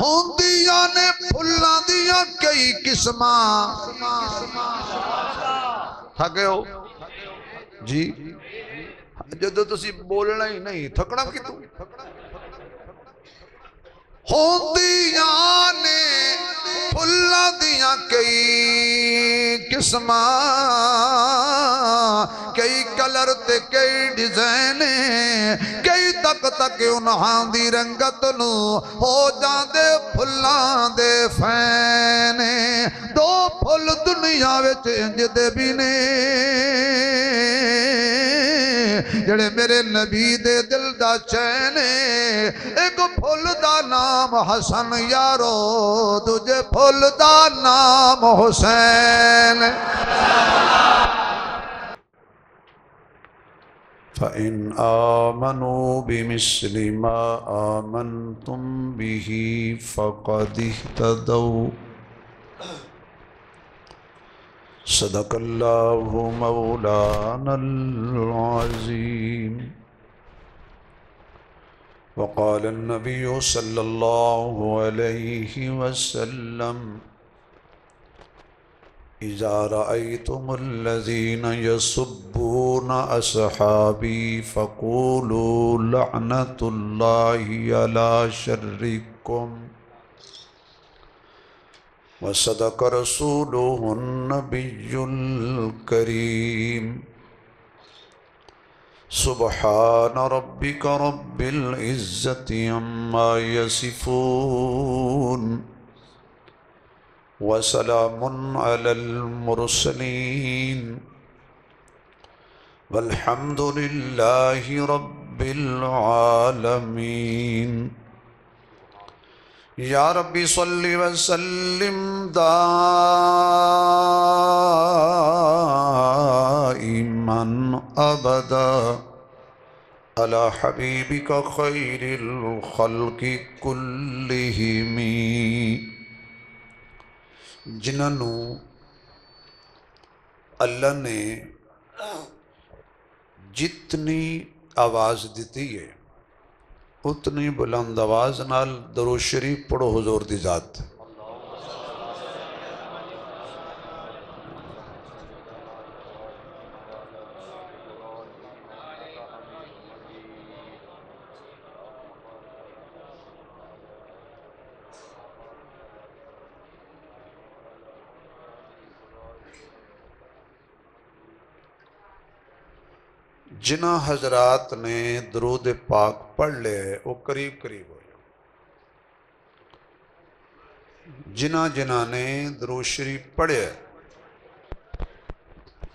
ہوندیاں نے پھلاں دیاں کئی قسماں تھکے ہو جی جدو تسی بولنا ہی نہیں تھکنا کی تو ہوندیاں نے پھلاں دیاں کئی قسماں کئی کلر تے کئی ڈیزائن کئی تک انہاں دی رنگت نو ہو جاندے پھلاں دے فین دو پھل دنیا وچ انج دے بھی نے جڑے میرے نبی دے دل دا چین ایک پھل دا نام حسن یارو دوجے پھل دا نام حسین فَإِنْ آمَنُوا بِمِثْلِ مَا آمَنْتُمْ بِهِ فَقَدِ اهْتَدَوْا صدق اللہ مولانا العظیم وقال النبي صلى الله عليه وسلم إذا رأيتم الذين يسبون أصحابي فقولوا لعنة الله على شركم وصدق رسوله النبي الكريم سبحان ربك رب العزة عما يصفون وسلام على المرسلين والحمد لله رب العالمين یا ربی صلی وسلم دائما ابدا علی حبیبک خیر الخلق کلہم جنہوں اللہ نے جتنی آواز دیتی ہے اتنی بلند آواز نال درود شریف پڑھو حضور دی ذات جنہ حضرات نے درود پاک پڑھ لے وہ قریب قریب ہو جنہ نے درود شریف پڑھے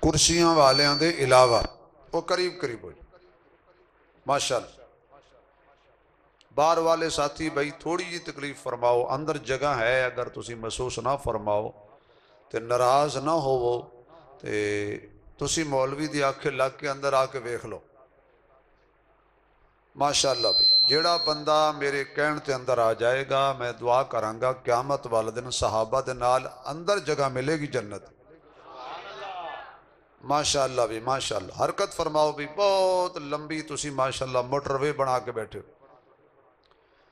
کرسیاں والیاں دے علاوہ وہ قریب قریب ہو ماشاءاللہ باہر والے ساتھی بھائی تھوڑی جی تکلیف فرماؤ اندر جگہ ہے اگر تسی محسوس نہ فرماؤ تے ناراض نہ ہوو تے تسی مولوی دی آنکھیں لگ کے اندر آ کے ویکھ لو ماشاءاللہ بھائی جیڑا بندہ میرے کہن تے اندر آ جائے گا میں دعا کرانگا قیامت والے دن صحابہ دے نال اندر جگہ ملے گی جنت ماشاءاللہ بھی ماشاءاللہ حرکت فرماؤ بھی بہت لمبی تسی ماشاءاللہ موٹر وے بنا کے بیٹھے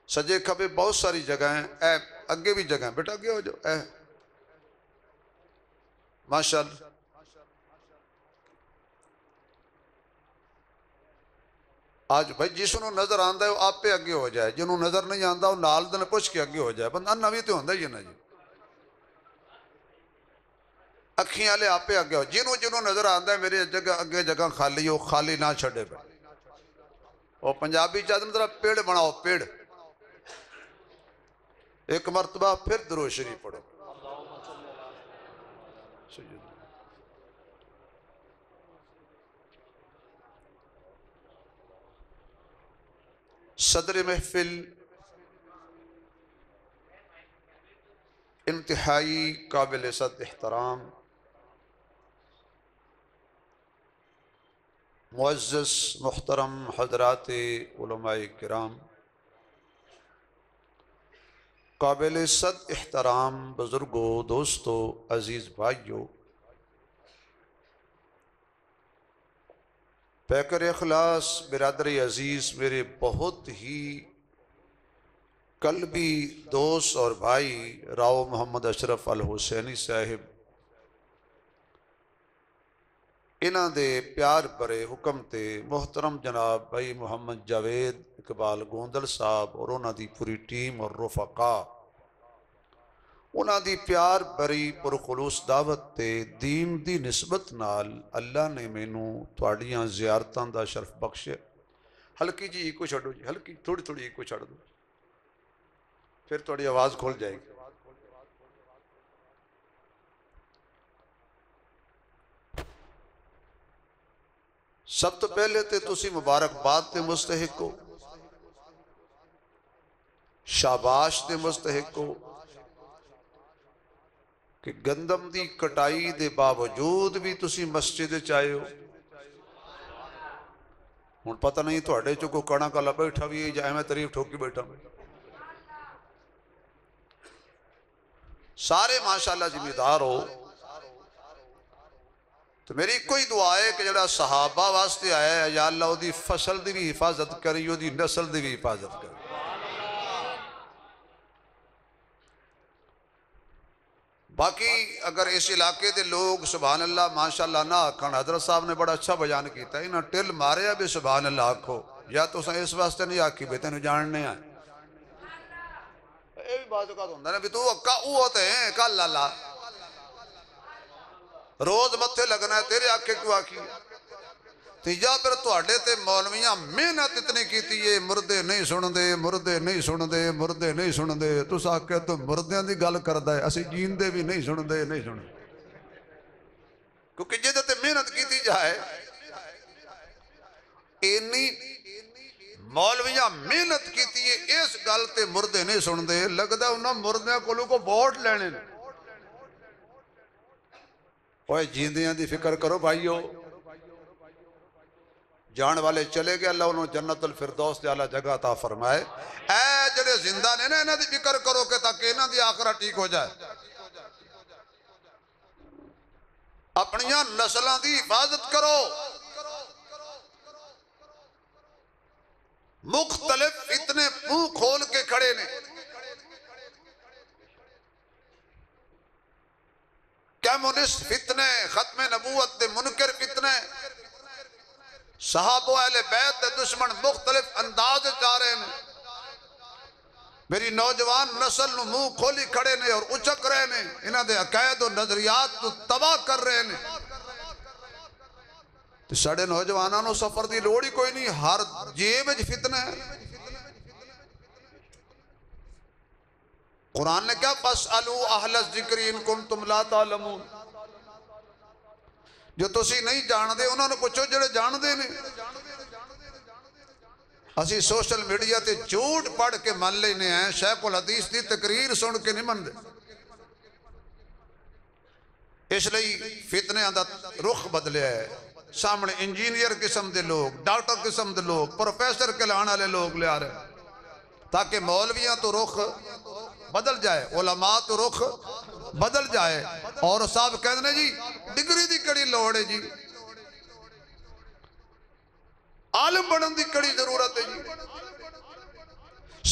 سجے کھبے بہت ساری جگہ ہیں اے اگے بھی جگہ ہیں بیٹا اگے ہو جاؤ اے ماشاءاللہ آج بھائی جسنوں نظر آندہ ہے وہ آپ پہ اگے ہو جائے جنہوں نظر نہیں آندہ وہ نال دن پوچھ کے اگے ہو جائے بندہ نوی تو ہوندہ ہی نا جی اکھیاں لے آپ پہ اگے ہو جنہوں نظر آندہ ہے میرے جگہ اگے جگہ خالی ہو خالی نہ چھڑے پہ وہ پنجابی چاہتے ہیں پیڑ بناؤ پیڑ ایک مرتبہ پھر درود شریف پڑھو صدر محفل انتہائی قابل عزت احترام معزز محترم حضرات علماء کرام قابل عزت احترام بزرگوں دوستوں عزیز بھائیوں پیکر اخلاص برادری عزیز میرے بہت ہی کل بھی دوست اور بھائی راؤ محمد اشرف الحسینی صاحب انہاں دے پیار برے حکم تے محترم جناب بھائی محمد جاوید اقبال گوندل صاحب اور انہاں دی پوری ٹیم اور رفقا انہاں دی پیار بری پرخلوص دعوت تے دین دی نسبت نال اللہ نے مینوں تواڈیاں زیارتاں دا شرف بخشے۔ ہلکی جی ایکو چھڑو جی، ہلکی تھوڑی تھوڑی ایکو چھڑ دو، پھر تھوڑی آواز کھول جائے گی۔ سب تو پہلے تے تسی مبارکباد تے مستحق ہو، شاباش تے مستحق ہو کہ گندم دی کٹائی دے باوجود بھی تسی مسجد چاہے ہو۔ ہن پتہ نہیں تواڈے چوں کوئی کڑا کلا بیٹھا بھی ہے یا میں تعریف ٹھوکی بیٹھا ہوں۔ سارے ماشاءاللہ ذمہ دار ہو، تو میری کوئی دعا ہے کہ جڑا صحابہ واسطے آیا ہے یا اللہ دی فصل دی بھی حفاظت کری، دی نسل دی بھی حفاظت کری۔ باقی اگر اس علاقے دے لوگ سبحان اللہ ماشاءاللہ نہ آکھن، حضرت صاحب نے بڑا اچھا بیان کیتا ہے، انہاں ٹل ماریا بھی سبحان اللہ آکھو، یا تو اس واسطے نہیں آکھی بے تینوں جاننے آئے۔ یہ بھی بات اوقات ہوندہ ہے بھی تو اوہ ہوتے ہیں کل اللہ روز متھے لگنا ہے تیرے آکھے کیوں آکھی ہے؟ تیجا پر تو اڈے تے مولویاں محنت اتنی کیتی ہے، مردے نہیں سن دے، مردے نہیں سن دے، مردے نہیں سن دے، تو ساکھے تو مردیاں دی گل کردہ ہے، اسی جین دے بھی نہیں سن دے، نہیں سن دے۔ کیونکہ جدہ تے محنت کیتی جائے اینی مولویاں محنت کیتی ہے، اس گل تے مردے نہیں سن دے، لگدہ انہاں مردیاں کولوں کو ووٹ لینے۔ اوہ جیندیاں دی فکر کرو بھائیو، جان والے چلے گئے اللہ انہوں جنت الفردوس دے اعلیٰ جگہ عطا فرمائے۔ اے جڑے زندہ نے انہاں دی فکر کرو کہ تاکہ انہاں دی آخرہ ٹھیک ہو جائے، اپنیاں نسلاں دی حفاظت کرو۔ مختلف اتنے منہ کھول کے کھڑے نے، کمیونسٹ فتنے، ختم نبوت دے منکر فتنے، صحابہ اہل بیت دے دشمن مختلف انداز چاہ رہے ہیں۔ میری نوجوان نسل نو منہ کھولی کھڑے نے اور اچک رہے نے، انہاں دے عقائد و نظریات تو تباہ کر رہے نے۔ تو ساڑھے نوجوانوں نو سفر دی لوڑی کوئی نہیں، ہر جیب وچ فتنہ ہے۔ قرآن نے کیا فَاسْأَلُوا أَهْلَ الذِّكْرِ إِن كُنتُمْ لَا تَعْلَمُونَ، جو تسی نہیں جان دے انہوں نے پوچھو جڑے جان دے نے۔ اسی سوشل میڈیا تے جھوٹ پڑھ کے من لینے ہیں، شیخ الحدیث دی تقریر سن کے نہیں من دے۔ اس لئی فتنے اندر رخ بدلے ہے، سامنے انجینئر قسم دے لوگ، ڈاکٹر قسم دے لوگ، پروفیسر کہلانے والے لوگ لے آ رہے ہیں، تاکہ مولویاں تو رخ بدل جائے، علماء تو رخ بدل جائے، اور صاحب کہتے ہیں جی ڈگری دی کڑی لوڑ ہے جی، عالم بڑھن دی کڑی ضرورت ہے جی۔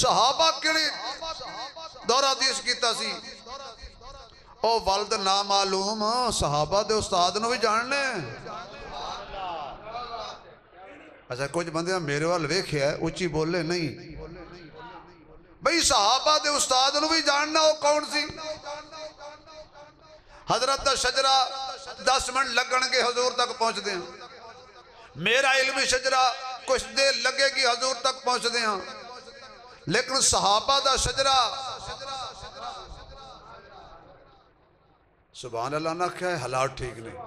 صحابہ کڑی دورہ حدیث کیتا سی، او والد نامعلوم صحابہ دے استاد نو بھی جان لیں۔ اچھا کچھ بندے میرے وال ویکھیا ہے اچھی بولے نہیں بھئی، صحابہ دے استاد نو بھی جاننا ہو کون سی؟ حضرت دا شجرہ 10 منٹ لگن کے حضور تک پہنچ دیں، میرا علمی شجرہ کچھ دیر لگے گی حضور تک پہنچ دیں، لیکن صحابہ دا شجرہ سبحان اللہ نہ کیا ہے، حالات ٹھیک نہیں۔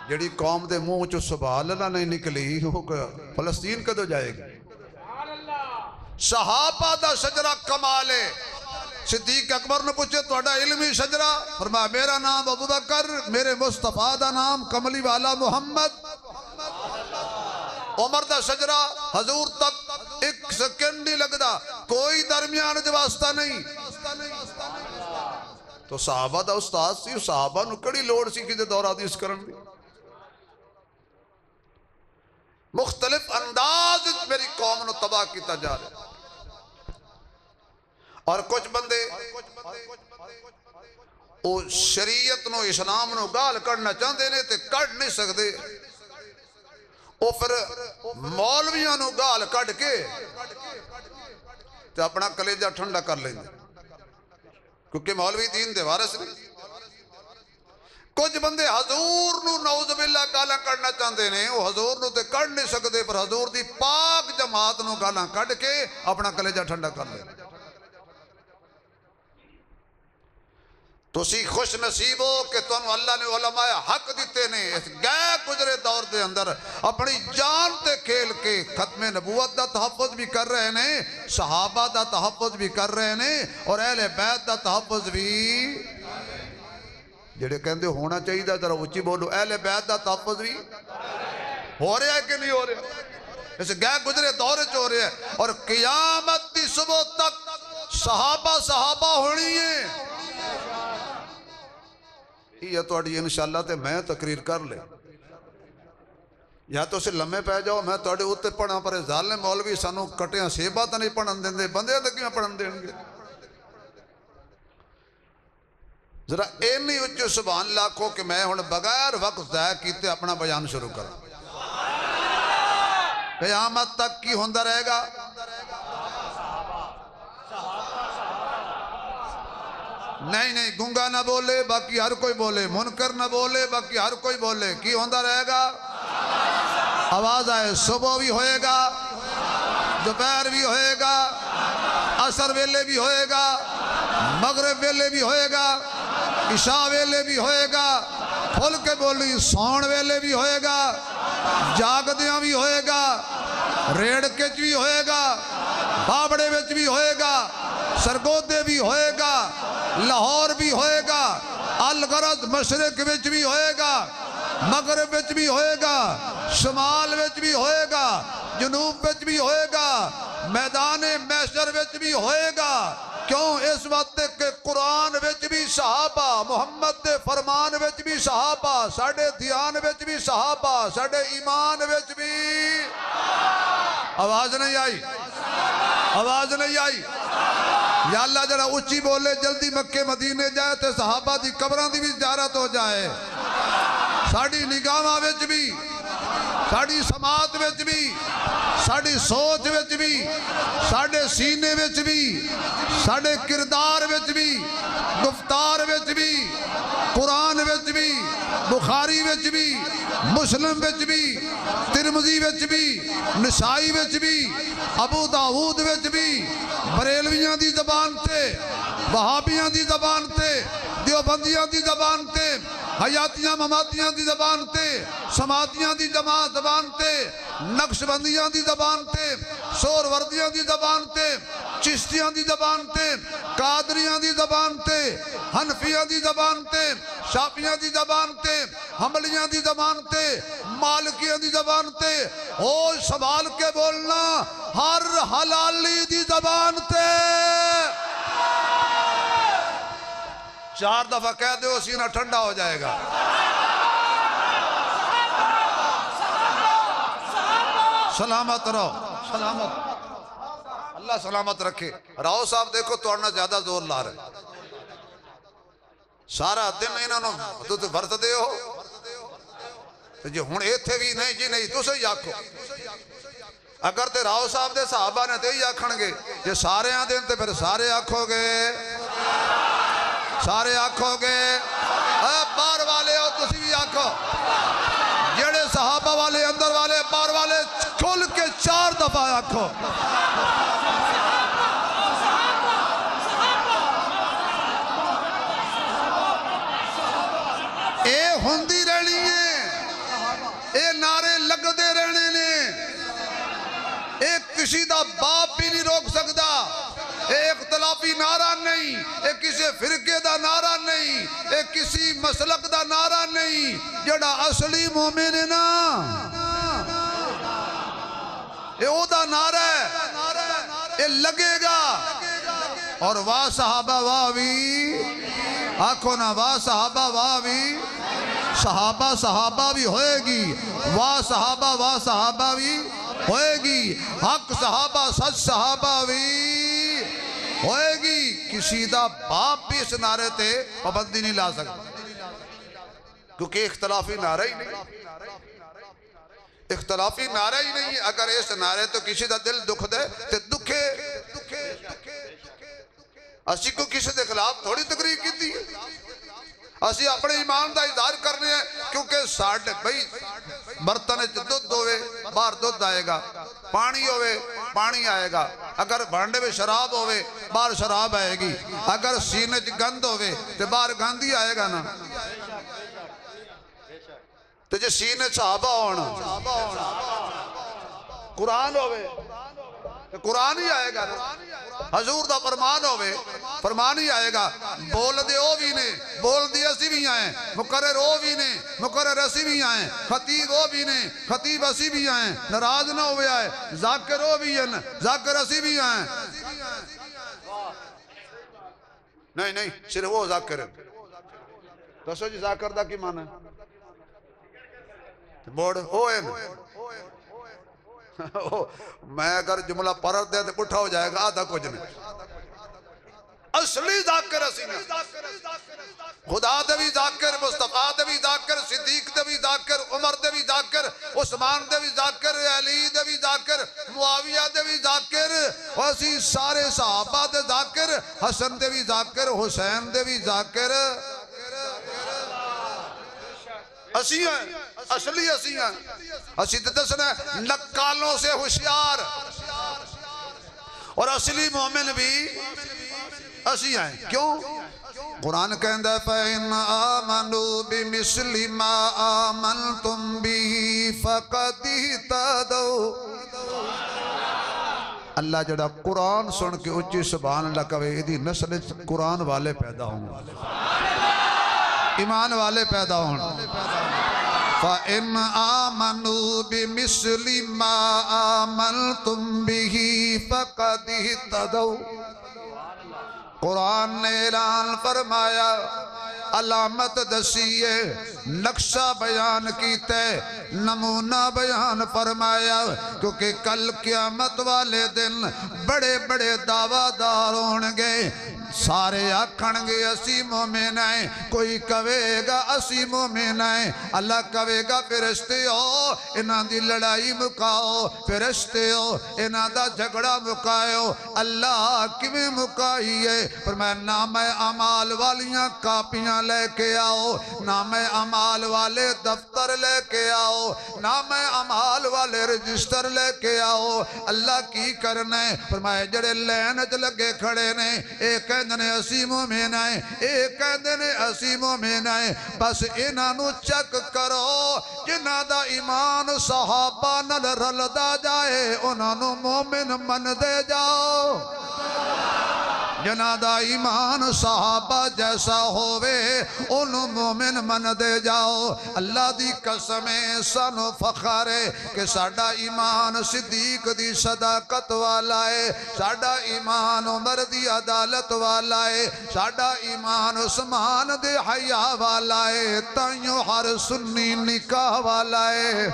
جڑی قوم دے منہ چو سبحان اللہ نہیں نکلی وہ فلسطین کدو جائے گی؟ صحابہ دا شجرہ کمال ہے۔ صدیق اکبر نے پوچھے توڑا علمی شجرہ، فرمایا میرا نام ابو بکر، میرے مصطفیٰ دا نام کملی والا محمد۔ عمر دا شجرہ حضور تک ایک سیکنڈ نہیں لگدا، کوئی درمیان جو واسطہ نہیں۔ تو صحابہ دا استاد سی، صحابہ نو کڑی لوڑ سی کہ دورہ حدیث کرن دی۔ مختلف انداز میری قوم نو تباہ کیتا جا رہا ہے۔ اور کچھ بندے وہ شریعت نو اسلام نو گال کرنا چاہتے نے تے کر نہیں سکتے، وہ پھر مولویاں نو گال کٹ کے تے اپنا کلیجہ ٹھنڈا کر لیں گے، کیونکہ مولوی دین دے وارث نہیں۔ کچھ بندے حضور نو نعوذ باللہ گالاں کرنا چاہتے ہیں، وہ حضور نو تے کر نہیں سکتے، پر حضور دی پاک جماعت نو گالاں کٹ کے اپنا کلیجہ ٹھنڈا کر لیں۔ تو سی خوش نصیب ہو کہ تمہیں اللہ نے علماء حق دیتے نے، اس گئے گزرے دور دے اندر اپنی جان تے کھیل کے ختم نبوت دا تحفظ بھی کر رہے ہیں، صحابہ دا تحفظ بھی کر رہے ہیں، اور اہل بیت دا تحفظ بھی، جڑے کہندے ہونا چاہیے دا ذرا اچھی بولو، اہل بیت دا تحفظ بھی ہو رہا ہے کہ نہیں ہو رہا؟ اس گئے گزرے دور چ ہو رہا ہے، اور قیامت دی صبح تک صحابہ ہونی ہے۔ یہ تو اڈی انشاءاللہ تے میں تقریر کر لے، یا تو اسے لمحے پہ جاؤ، میں تو اڈی اتے پڑھا، پر ظالم مولوی سانو کٹیاں سیبا تا نہیں پڑھن دیں دے، بندے تا کیوں پڑھن دیں گے؟ ذرا اینی اچھو سبحان اللہ کو کہ میں ہن بغیر وقت ضائع کیتے اپنا بیان شروع کروں۔ قیامت تک کی ہوندہ رہے گا؟ نہیں گنگا نہ بولے باقی ہر کوئی بولے، منکر نہ بولے باقی ہر کوئی بولے، کی ہوندہ رہے گا؟ آواز آئے، صبح بھی ہوئے گا، دوپہر بھی ہوئے گا، عصر ویلے بھی ہوئے گا، مغرب ویلے بھی ہوئے گا، عشاء ویلے بھی ہوئے گا، کھل کے بولی سون ویلے بھی ہوئے گا، جاگدیاں بھی ہوئے گا، ریڑ کے بھی ہوئے گا، بابڑے وچ بھی ہوئے گا، سرگودے بھی ہوئے گا، لاہور بھی ہوئے گا، الغرض مشرق وچ بھی ہوئے گا، مغرب وچ بھی ہوئے گا، شمال وچ بھی ہوئے گا، جنوب وچ بھی ہوئے گا، میدان محشر وچ بھی ہوئے گا۔ کیوں؟ اس وقت کہ قرآن وچ بھی صحابہ، محمد دے فرمان وچ بھی صحابہ، ساڑھے دھیان وچ بھی صحابہ، ساڑھے ایمان وچ بھی۔ آواز نہیں آئی؟ آواز نہیں آئی؟ یا اللہ جڑا اچھی بولے جلدی مکے مدینے جائے تے صحابہ دی قبران دی بھی زیارت ہو جائے، ساڑھی نگاہاں وچ بھی، ساڑھی سماعت وچ بھی، ساڑھی سوچ وچ بھی، ساڑھے سینے وچ بھی، ساڑھے کردار وچ بھی، گفتار وچ بھی، قرآن وچ بھی، بخاری وچ بھی، مسلم وچ بھی، ترمذی وچ بھی، نسائی وچ بھی، ابو داؤد وچ بھی، بریلویاں دی زبان تے، وہابیاں دی زبان تے، دیوبندیاں دی زبان تے، حیاتیاں مماتیاں دی زبان تے، سماعتیاں دی جماعت زبان تے، نقشبندیاں دی زبان تے، سور وردیاں دی زبان تے، چشتیاں دی زبان تے، قادریاں دی زبان تے، حنفیاں دی زبان تے، شافیاں دی زبان تے، حنبلیاں دی زبان تے، مالکیاں دی زبان تے، ہوش سنبھال کے بولنا، ہر حلالی دی زبان تے۔ 4 دفعہ کہہ دو سینہ ٹھنڈا ہو جائے گا۔ سلامت رہو، سلامت، اللہ سلامت رکھے۔ راؤ صاحب دیکھو توڑنا زیادہ زور لا رہے، سارا دن انہوں نے تو برت دے ہو تو جی ہون ایتھے بھی نہیں جی نہیں تو سے ہی آکھو۔ اگر تے راؤ صاحب دے صحابہ نے تے ہی آکھن گے جی سارے آن دن تے پھر سارے آکھو گے، سارے آکھو گے، بار والے ہو تسی بھی آکھو، جڑے صحابہ والے اندر والے بار والے کھل کے 4 دفعہ آکھو۔ اے ہوندی رہنی ہے، اے نعرے لگ دے رہنے نے، اے کسی دا باپ بھی نہیں روک سکتا، اے اختلافی نعرہ نہیں، اے کسی فرقے دا نعرہ نہیں، اے کسی مسلک دا نعرہ نہیں، جڑا اصلی مومن ہے نا اے او دا نعرہ ہے، اے لگے گا۔ اور واہ صحابہ واہ بھی، آنکھوں نا واہ صحابہ واہ بھی، صحابہ بھی ہوئے گی، واہ صحابہ بھی ہوئے گی، حق صحابہ سچ صحابہ بھی ہوئے گی، کسی دا باپ بھی اس نعرے تے پابندی نہیں لا سکتا، کیونکہ اختلافی نعرہ ہی نہیں، اختلافی نعرہ ہی نہیں۔ اگر اس نعرے تو کسی دا دل دکھ دے تے دکھے، اسی کو کسی دے خلاف تھوڑی تقریر کی تھی، اسی اپنے ایمان دا اظہار کرنے ہیں، کیونکہ ساڑھے بھئی برتن دودھ ہوئے باہر دودھ آئے گا، پانی ہوئے پانی آئے گا، اگر بھانڈے میں شراب ہوئے باہر شراب آئے گی، اگر سینے گند ہوئے تو باہر گند ہی آئے گا نا۔ تو جی سینے صحابہ ہونا قرآن ہوئے تو قرآن ہی آئے گا نا، حضور دا فرمان ہوئے فرمان ہی آئے گا۔ بول دے او بھی نے، بول دے اسی بھی آئیں، مقرر او بھی نے، مقرر اسی بھی آئیں، خطیب او بھی نے، خطیب اسی بھی آئیں، ناراض نہ ہوئے آئے، ذاکر او بھی ہیں، ذاکر اسی بھی آئیں۔ نہیں نہیں، صرف وہ ذاکر ہے۔ دسو جی ذاکر دا کی معنی ہے؟ موڑ ہوئے نا، میں اگر جملہ پڑھ دے تو پٹھا ہو جائے گا، آدھا کچھ نہیں۔ اصلی ذاکر اسی نے، خدا دے بھی ذاکر، مصطفیٰ دے بھی ذاکر، صدیق دے بھی ذاکر، عمر دے بھی ذاکر، عثمان دے بھی ذاکر، علی دے بھی ذاکر، معاویہ دے بھی ذاکر، اسی سارے صحابہ دے ذاکر، حسن دے بھی ذاکر، حسین دے بھی ذاکر، اسی ہیں، اصلی اسی ہیں۔ اسی دسنا نکالوں سے ہوشیار، اور اصلی مومن بھی اسی ہیں۔ کیوں؟ قرآن کہندہ فَإِنْ آمَنُوا بِمِثْلِ مَا آمَنْتُمْ بِهِ فَقَدْ اهْتَدَوْا۔ اللہ جڑا قرآن سن کے اچھی سبحان اللہ کہے، ایدی نسل قرآن والے پیدا ہوں، ایمان والے پیدا ہوں۔ فَإِنْ آمَنُوا بِمِثْلِ مَا آمَنْتُمْ بِهِ فَقَدْ اهْتَدَوْا۔ قرآن نے اعلان فرمایا، علامت دسیے، نقشہ بیان کیتے، نمونہ بیان فرمایا، کیونکہ کل قیامت والے دن بڑے بڑے دعویٰ دار ہونگے، سارے آکھنگے اسی مومن ہیں، کوئی کہے گا اسی مومن ہیں، اللہ کہے گا فرشتے ہو انہاں دی لڑائی مکاؤ، فرشتے ہو انہاں دا جھگڑا مکاؤ، اللہ کیویں مکائیے؟ فرمایا نام اعمال والیاں کاپیاں لے کے آؤ، نام اعمال والے دفتر لے کے آؤ، نام اعمال والے رجسٹر لے کے آؤ۔ اللہ کی کرنے؟ فرمایا جڑے لین چ لگے کھڑے نے، ایک کہندے اسی مومن ہیں، ایک کہندے اسی مومن ہیں، بس انہاں نو چیک کرو، جنہاں دا ایمان صحابہ نال رلدا جائے انہاں نو مومن من دے جاؤ، جنہاں دا ایمان صحابہ جیسا ہوئے انہوں مومن من دے جاؤ۔ اللہ دی قسمیں سانو فخر ہے کہ ساڑھا ایمان صدیق دی صداقت والا ہے، ساڑھا ایمان عمر دی عدالت والا ہے، ساڑھا ایمان عثمان دے حیاء والا ہے، تائیوں ہر سنی نکاح والا ہے۔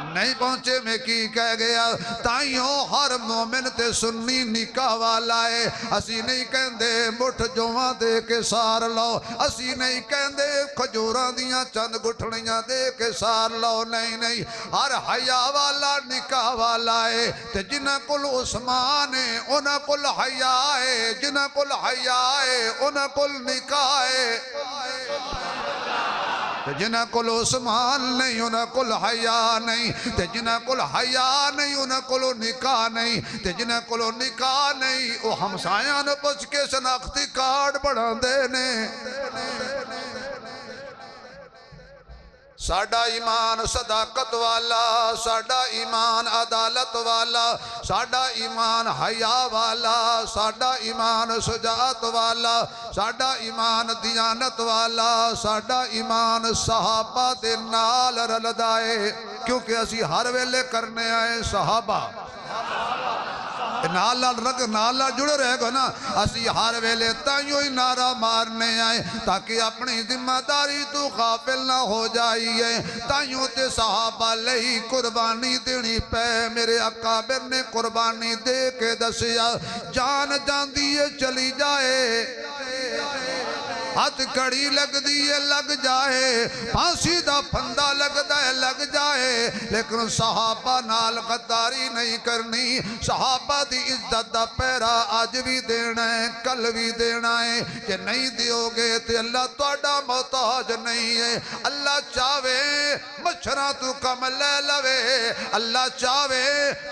نہیں پہنچے میں کی کہہ گیا، تائیوں ہر مومن تے سنی نکاح والا ہے۔ اسی نہیں کہندے مٹھ جوہاں دے کے سار لو، اسی نہیں کہندے کھجوراں دیاں چند گھٹنیاں دے کے سار لو، نہیں نہیں، ہر حیاء والا نکاح والا ہے۔ تے جنہ کل عثمان ہے انہ کل حیاء ہے، جنہ کل حیاء ہے انہ کل نکاح ہے، جنہ کل عثمان نہیں انہ کل حیاء نہیں، تے جنہ کل حیاء نہیں انہ کل نکاح نہیں، تے جنہ کل نکاح نہیں وہ ہمسایاں نے پچھ کے شناختی کارڈ بڑھا دینے۔ ساڑھا ایمان صداقت والا، ساڑھا ایمان عدالت والا، ساڑھا ایمان حیاء والا، ساڑھا ایمان شجاعت والا، ساڑھا ایمان دیانت والا، ساڑھا ایمان صحابہ دے نال رلدائے، کیونکہ اسی ہر ویلے کرنے آئے صحابہ، نالا جڑ رہے گا نا اسی ہر ویلے تائیوں ہی نعرہ مارنے آئے تاکہ اپنی ذمہ داری تو غافل نہ ہو جائیے تائیوں تے صحابہ لئی قربانی دینی پہ میرے اکابر نے قربانی دے کے دسیا جان جان دیئے چلی جائے ہاتھ کڑی لگ دیئے لگ جائے پھانسی دا پھندا لگ دائے لگ جائے لیکن صحابہ نال غداری نہیں کرنی صحابہ دی عزت دا پیرا آج بھی دینا ہے کل بھی دینا ہے کہ نہیں دیو گے تے اللہ توڑا محتاج نہیں ہے اللہ چاہوے مچھرہ تو کم لے لوے اللہ چاہوے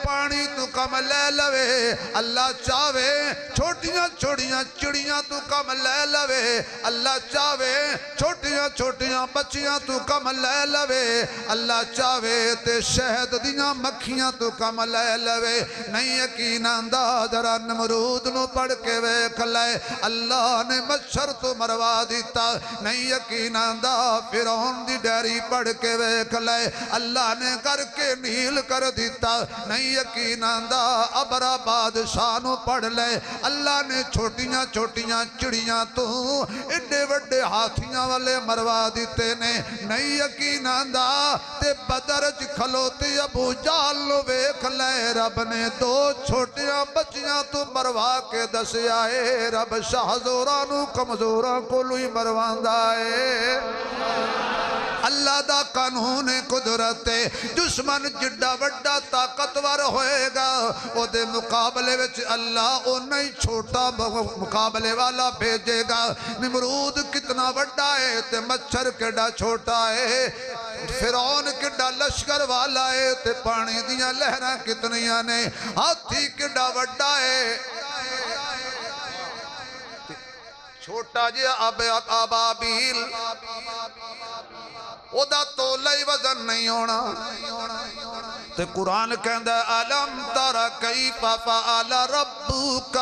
پانی تو کم لے لوے اللہ چاہوے چھوٹیاں چھوٹیاں چڑیاں تو کم لے لوے اللہ چاہوے چھوٹیاں چھوٹیاں بچیاں تو کم لے لوے اللہ چاہوے تے شہد دیاں مکھیاں تو کم لے لوے نہیں یقین آندہ ذرا نمرود نو پڑھ کے ویکھ لے اللہ نے مچھر تو مروا دیتا نہیں یقین آندہ فرعون دی ڈیری پڑھ کے ویکھ لے اللہ نے کر کے نیل کر دیتا نہیں یقین آندہ ابرا بادشاہ نو پڑھ لے اللہ نے چھوٹیاں چھوٹیاں چڑیاں تو اڈے وڈے ہاتھیاں والے مروا دیتے نے نہیں یقین آندہ تے بدرج کھلوتے ابو جال نو ویکھ لے رب نے دو چھوٹیاں بچیاں تو مروا کے دس آئے رب شہزورانو کمزوراں کو لوئی مرواندہ ہے اللہ دا قانون قدرت دشمن جڈا وڈا طاقتور ہوئے گا او دے مقابلے وچ اللہ او نہیں چھوٹا مقابلے والا بھیجے گا نمرود کتنا وڈا ہے تے مچھر کیڑا چھوٹا ہے فرعون کیڑا لشکر والا ہے تے پانی دیاں لہراں کتنیاں نے ہاتھی کیڑا وڈا ہے چھوٹا جی ابابیل او دا تو لئی وزن نہیں ہونا تے قرآن کہندہ علم تر کیف فعل ربک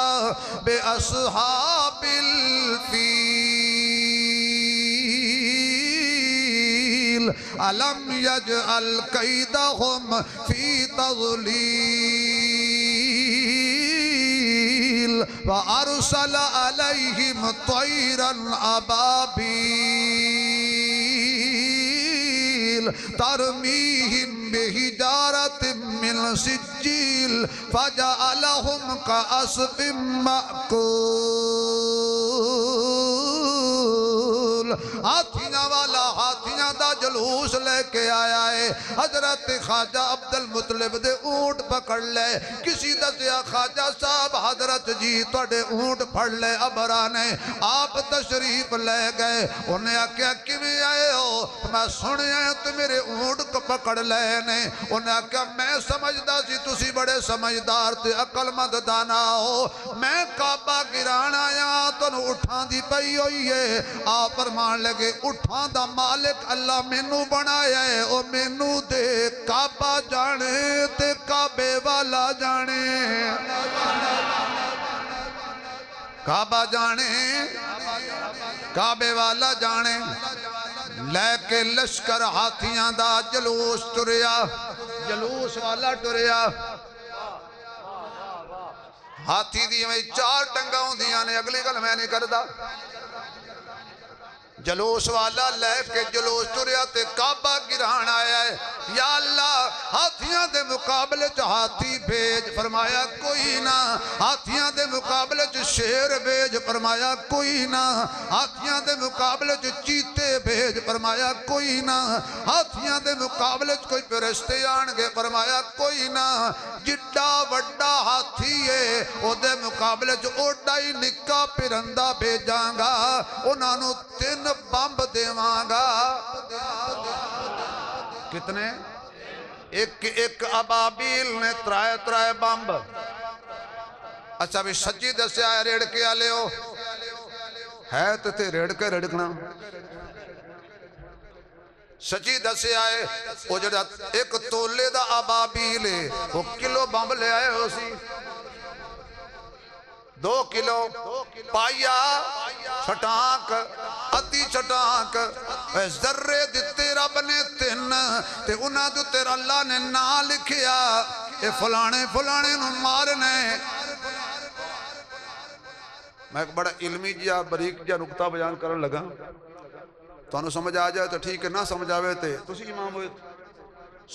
بے اصحاب الفیل علم یجعل قیدہم فی تضلیل وارسل علیہم طیرا ابابیل ترمیہم بحجارت من سجیل فجعلہم کعصف مأکول ہاتھیاں والا ہاتھیاں دا جلوس لے کے آیا ہے حضرت خواجہ عبدالمطلب دے اونٹ پکڑ لے کسی دسیا خواجہ صاحب حضرت جی توڑے اونٹ پھڑ لے ابرانے آپ تشریف لے گئے انہیں آکیا کیویں آئے ہو میں سنے آئے تو میرے اونٹ کو پکڑ لے نے انہیں آکیا میں سمجھدا سی تسی بڑے سمجھدار تے عقل مند دانا ہو میں کعبہ گران آیا تو اٹھان دی پئی ہوئی ہے آپ فرمان لگے اٹھان دا مالک اللہ مینو بنایا ہے او مینو دے کعبہ جانے تے کعبے والا جانے کعبہ جانے کعبے والا جانے لے کے لشکر ہاتھیاں دا جلوس ٹریا جلوس والا ٹریا ہاتھی دی میں چار ٹنگا ہوں دیاں نے اگلی گل میں نہیں کردہ جلوس والا لے کے جلوس ٹریا تے کعبہ گران آیا ہے یا اللہ ہاتھیاں دے مقابلے چ ہاتھی بھیج فرمایا کوئی نہ ہاتھیاں دے مقابلے چ شیر بھیج فرمایا کوئی نہ ہاتھیاں دے مقابلے چ چیتے بھیج فرمایا کوئی نہ ہاتھیاں دے مقابلے چ کوئی فرشتے آن گے فرمایا کوئی نہ جڈا وڈا ہاتھی ہے او دے مقابلے چ اوڈا ہی نکا پرندہ بھیجاں گا انہاں نو 3 بمب دیواں گا کتنے ایک ابابیل نے ترائے بمب اچھا بھی سچی دسیا ہے ریڑ کے آلے ہو ہے تے ریڑ کے ریڑکنا سچی دسیا ہے وہ جڑا ایک تولے دا ابابیل ہے وہ کلو بمب لے آئے ہو سی 2 کلو پایا چھٹانک ادھی چھٹانک ذرے دیتے رب نے 3 تے انہاں دو تیرا اللہ نے نا لکھیا اے فلانے فلانے نو مارنے. میں ایک بڑا علمی جیا بریک جیا نکتہ بیان کرن لگا. تو انہوں سمجھ آ جائے تو ٹھیک ہے، نہ سمجھ آوے تے تسی امام ہوئے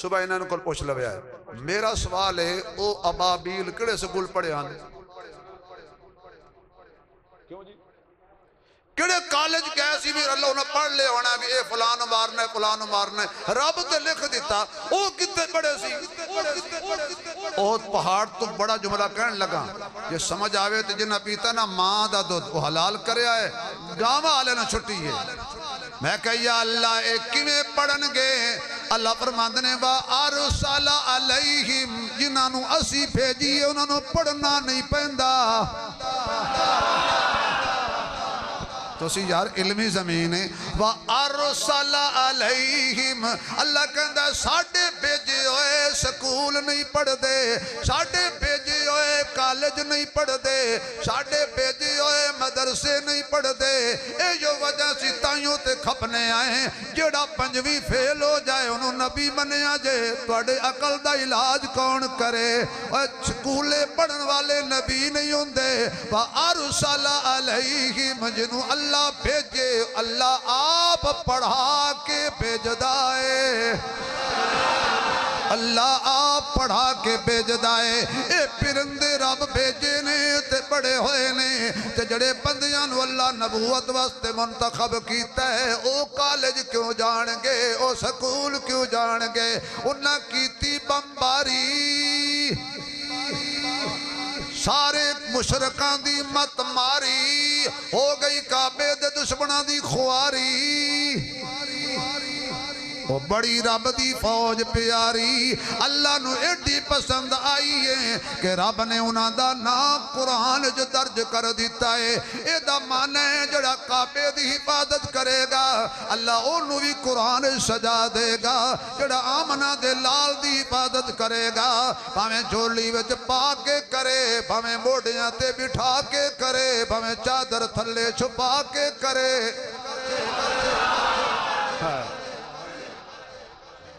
صبح انہوں کل پوچھ لویا ہے. میرا سوال ہے او ابابیل کڑے سکول پڑھے آنے؟ کڑے کالج کیسی بھی اللہ انہیں پڑھ لے ہونا بھی اے فلان مارنے فلان مارنے. رب تے لکھ دیتا او کتے پڑھے سی. اوہد پہاڑ تو بڑا جملہ کہنے لگا یہ سمجھ آوے تے جنہ پیتا نا ماں دا دودھ وہ حلال کرے آئے گاما آلے نہ چھٹی ہے. میں کہا یا اللہ اے کیویں پڑھن گے؟ اللہ فرماندنے با ارسل علیہم جنہاں نو اسی بھیجیے انہاں نو پڑھنا نہیں پہندا. تو سی یار علمی زمین ہے. وَأَرْسَلَ عَلَيْهِمْ اللہ کہندہ ساڑھے بھیجے ہوئے سکول نہیں پڑھ دے، ساڑھے بھیجے ہوئے کالج نہیں پڑھ دے، ساڑھے بھیجے ہوئے مدرسے نہیں پڑھ دے. اے جو وجہ سی تائیوں تے کھپنے آئے ہیں جڑا پنجویں فیل ہو جائے انہوں نبی بنے آجے. توڑے عقل دا علاج کون کرے؟ سکولے پڑھن والے نبی نہیں ہوں دے. وَأَرْسَلَ عَلَيْهِمْ جنہوں اللہ بھیجے اللہ آپ پڑھا کے بھیجدائے. اللہ آپ پڑھا کے بھیجدائے. اے پرندے رب بھیجے نے تے بڑے ہوئے نے تے جڑے بندیاں نو اللہ نبوت واسطے منتخب کیتا ہے او کالج کیوں جان گے؟ او سکول کیوں جان گے؟ انہاں کیتی بمباری سارے مشرکان دی مت ماری ہو گئی کعبے دے دشمناں دی خواری. وہ بڑی رب دی فوج پیاری اللہ نو ایڈی پسند آئی ہے کہ رب نے انہاں دا نام قرآن جو درج کر دیتا ہے. اے دا معنی ہے جڑا کعبے دی حفاظت کرے گا اللہ انہوں بھی قرآن سجا دے گا. جڑا آمنہ دے لال دی حفاظت کرے گا بھامیں جھولی وچ پا کے کرے، بھامیں موڑیاں تے بٹھا کے کرے، بھامیں چادر تھلے چھپا کے کرے.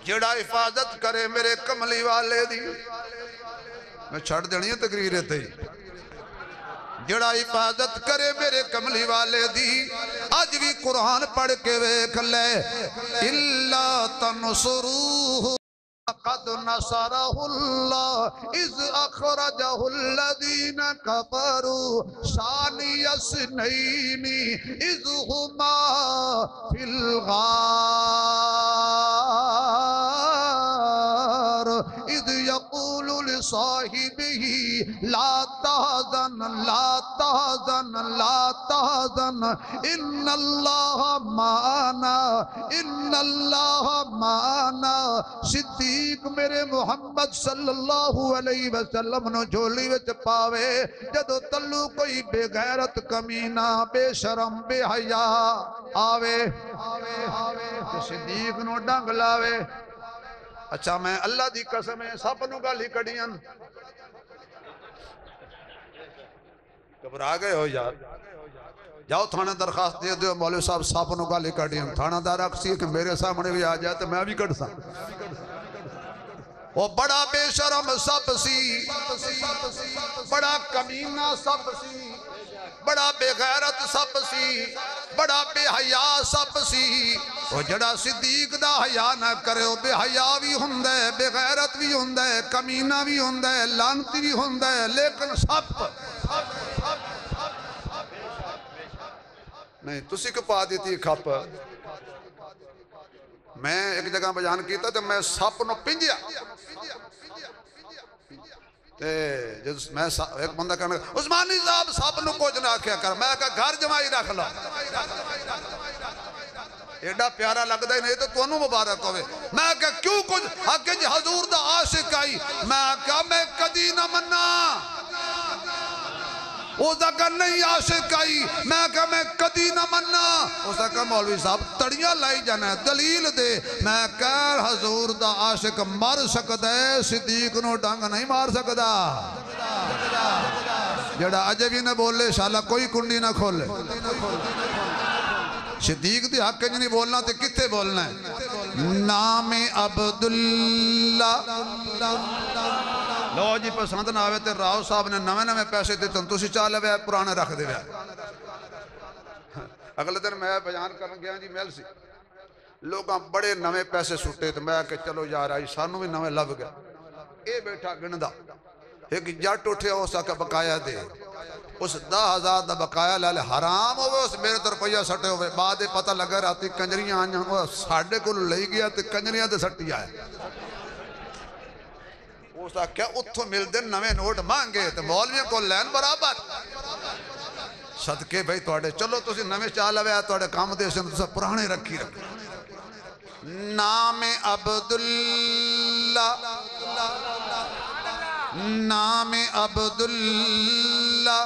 جڑا حفاظت کرے میرے کملی والے دی. میں چھڑ دینی ہے تقریر تے. جڑا حفاظت کرے میرے کملی والے دی آج بھی قرآن پڑھ کے ویکھ لے. اللہ تنصروہ قد نصرہ اللہ اذ اخرجہ الذین کفروا ثانی اثنین اذ ہما فی الغار اذ یقول لصاحبہ لا تحزن لا تحزن لا تحزن ان اللہ معنا ان اللہ معنا. صدیق میرے محمد صلی اللہ علیہ وسلم نو جھولی وچ پاوے جدو تلو کوئی بے غیرت کمینہ بے شرم بے حیا آوے صدیق نو ڈنگ لاوے. اچھا میں اللہ دی قسم ہے سب نو گالی کڑیاں گھبرا گئے ہو یار. جاؤ تھانے درخواست دے دیو مولوی صاحب سب نو گالی کڑیاں. تھانہ دار اکسی ہے کہ میرے سامنے بھی آ جائے تو میں بھی کڑ سا. وہ بڑا بے شرم سب سی، بڑا کمینہ سب سی، بڑا بے غیرت سب سی، بڑا بے حیا سب سی. وہ جڑا صدیق دا حیا نہ کرے وہ بے حیا بھی ہوندے، بے غیرت بھی ہوندے، کمینہ بھی ہوندے، لانتی بھی ہوندے، لیکن سب نہیں. تسی کو پا دیتی کھپ. میں ایک جگہ بیان کیتا تو میں سپ نو پنجیا میں ایک بندہ کہنے گا عثمانی صاحب سپ نو کچھ نہ کیا کر. میں کہا گھر جمائی رکھ لو. ایڈا پیارا لگ دا ہی نہیں تو تونوں مبارک ہوئے. میں کہا کیوں کچھ آکے جی حضور دا عاشق آئی. میں کہا میں کدی نہ مننا. اس دا کہا نہیں عاشق آئی. میں کہا میں کدی نہ مننا. اس دا کہا مولوی صاحب تڑیاں لائی جانا ہے دلیل دے. میں کہا حضور دا عاشق مر سکتا ہے صدیق نو ڈنگ نہیں مار سکتا. جڑا اجے بھی نہ بولے شاءاللہ کوئی کنڈی نہ کھولے. صدیق دی حق نہیں بولنا تے کتے بولنا ہے. نام عبداللہ لو جی پسند نہ آوے تے راؤ صاحب نے نوے پیسے دیتے تسی چاہ لے پرانے رکھ دے اگلے دن میں بیان کرن گیا جی میل سی لوگاں بڑے نوے پیسے سٹے تو میں کہ چلو یار آئی سانو بھی نوے لب گیا اے بیٹھا گندا ایک جٹ اٹھے ہو سکا بقایا دے اس 10,000 دا بقایا لے لے حرام ہوئے اس میرے تر پہیا سٹے ہوئے بعد پتہ لگا راتی کنجریاں آنیاں وہ ساڑھے کو لئی گیا تے کنجریاں دے سٹی آئے اس دا کیا اتھو مل دے نوے نوٹ مانگے تے مولویوں کو لین برابر صدقے بھائی توڑے چلو تسی نوے چالے ہوئے توڑے کام دے سے تسا پرانے رکھی نام عبداللہ نام عبداللہ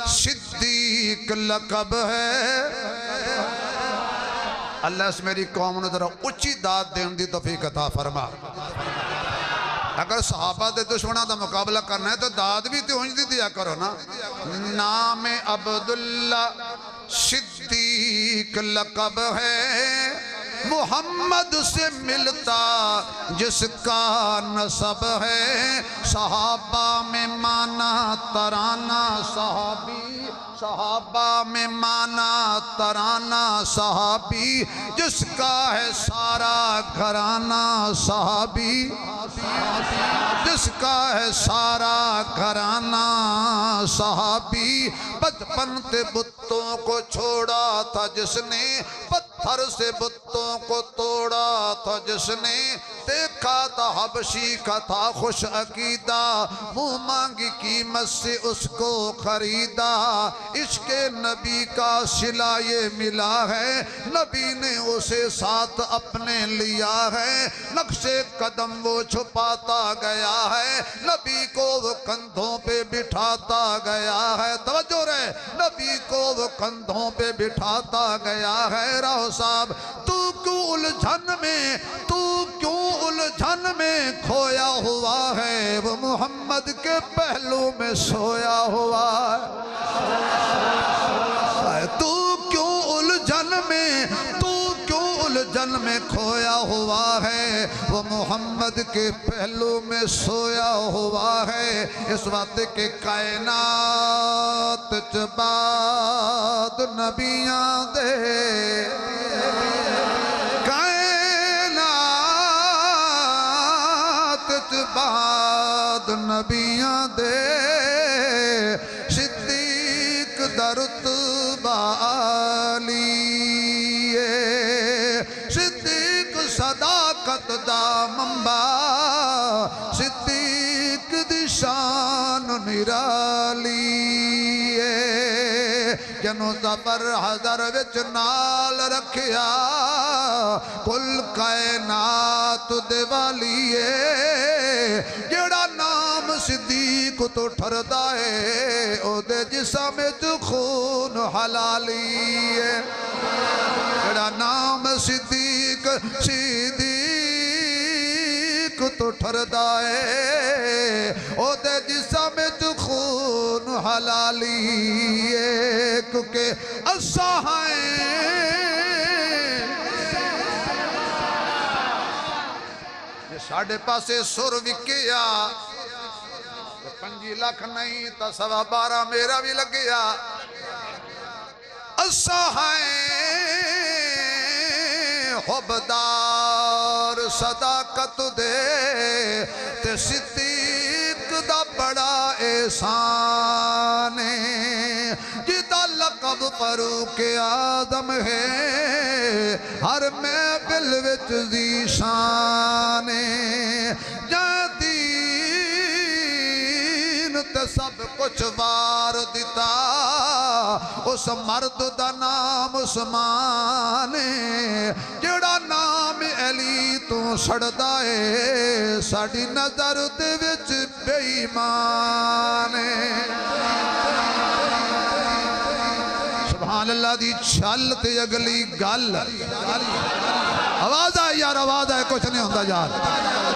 صدیق لقب ہے اللہ اس میری قوم نے ذرا اچھی داد دین دی توفیق عطا فرما اگر صحابہ دے دشمنہ دا مقابلہ کرنا ہے تو داد بھی تے ہونج دی دیا کرو نا نام عبداللہ صدیق لقب ہے محمد سے ملتا جس کا نسب ہے صحابہ میں مانا ترانہ صحابی صحابہ میں مانا ترانہ صحابی جس کا ہے سارا گھرانہ صحابی جس کا ہے سارا گھرانہ صحابی بچپن سے بتوں کو چھوڑا تھا جس نے پتھر سے بتوں کو توڑا تھا جس نے دیکھا تھا حبشی کا تھا خوش عقیدہ منہ مانگی قیمت سے اس کو خریدا عشق نبی کا صلہ یہ ملا ہے نبی نے اسے ساتھ اپنے لیا ہے نقش قدم وہ چھپاتا گیا ہے نبی کو وہ کندھوں پہ بٹھاتا گیا ہے توجہ رہے نبی کو وہ کندھوں پہ بٹھاتا گیا ہے راہ صاحب تو کیوں الجھن میں کھویا ہوا ہے وہ محمد کے پہلو میں سویا ہوا ہے تو کیوں الجھن میں کھویا ہوا ہے وہ محمد کے پہلو میں سویا ہوا ہے اس وقت کے کائنات چباد نبیاں دے بعد نبیاں دے صدیق دا رتبہ عالی صدیق صداقت دا منبع صدیق دی شان نرالی جنو زبر حضر وچ نال رکھیا کل کائنات دے والیے جڑا نام صدیق تو ٹھردا ہے او دے جسم وچ خون حلالی ہے جڑا نام صدیق تو ٹھردا ہے او دے جسم وچ خون حلالی ہے کیونکہ اساں ساڑھے پاسے سر وکیا 5 لاکھ نہیں تا 12.5 میرا بھی لگیا اساں حبدار صداقت دے تے صدیق دا بڑا احسان جدا لقب فاروق اعظم ہے ہر محفل وچ ذیشان جاتی تے سب کچھ وار دیتا اس مرد دا نام عثمان جڑا نام علی تو سڑدا ہے ساڑی نظر دے وچ بے ایمان سبحان اللہ دی چھل تے اگلی گل آواز آئے یار آواز آئے کچھ نہیں ہوتا یار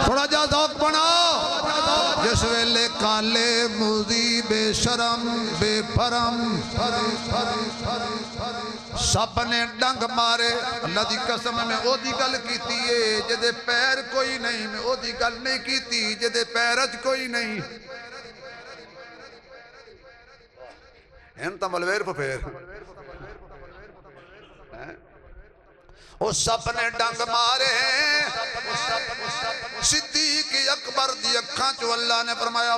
تھوڑا جا ذوق بناؤ جس ویلے کالے موزی بے شرم بے فرم سب نے ڈنگ مارے اللہ دی قسم میں او دی گل کیتی ہے جدے پیر کوئی نہیں میں او دی گل نہیں کیتی جدے پیرج کوئی نہیں انتا ملویر پھیر وہ سب نے ڈنگ مارے صدیق اکبر دی اکھاں چو اللہ نے فرمایا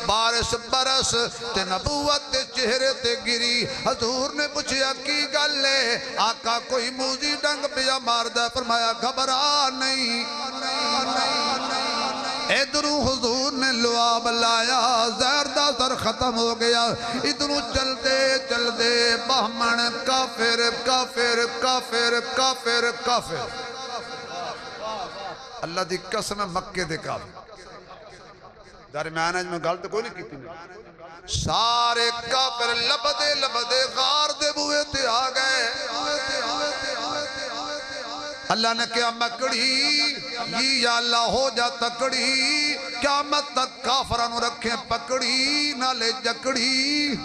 بارش برس تے نبوت تے چہرے تے گری حضور نے پوچھیا کی گل ہے آقا کوئی موزی ڈنگ پیا ماردہ فرمایا گھبرا نہیں ادھروں حضور نے لعاب لایا زہر دا سر ختم ہو گیا ادھروں چل دے بہمن کافر کافر کافر کافر کافر اللہ دی قسم مکے دے کافر درمیان میں غلط کوئی نہیں کیتی سارے کافر لبدے غار دے بوئے تے آ گئے اللہ نے کہا مکڑی یا اللہ ہو جا تکڑی قیامت تک کافرانو رکھیں پکڑی نہ لے جکڑی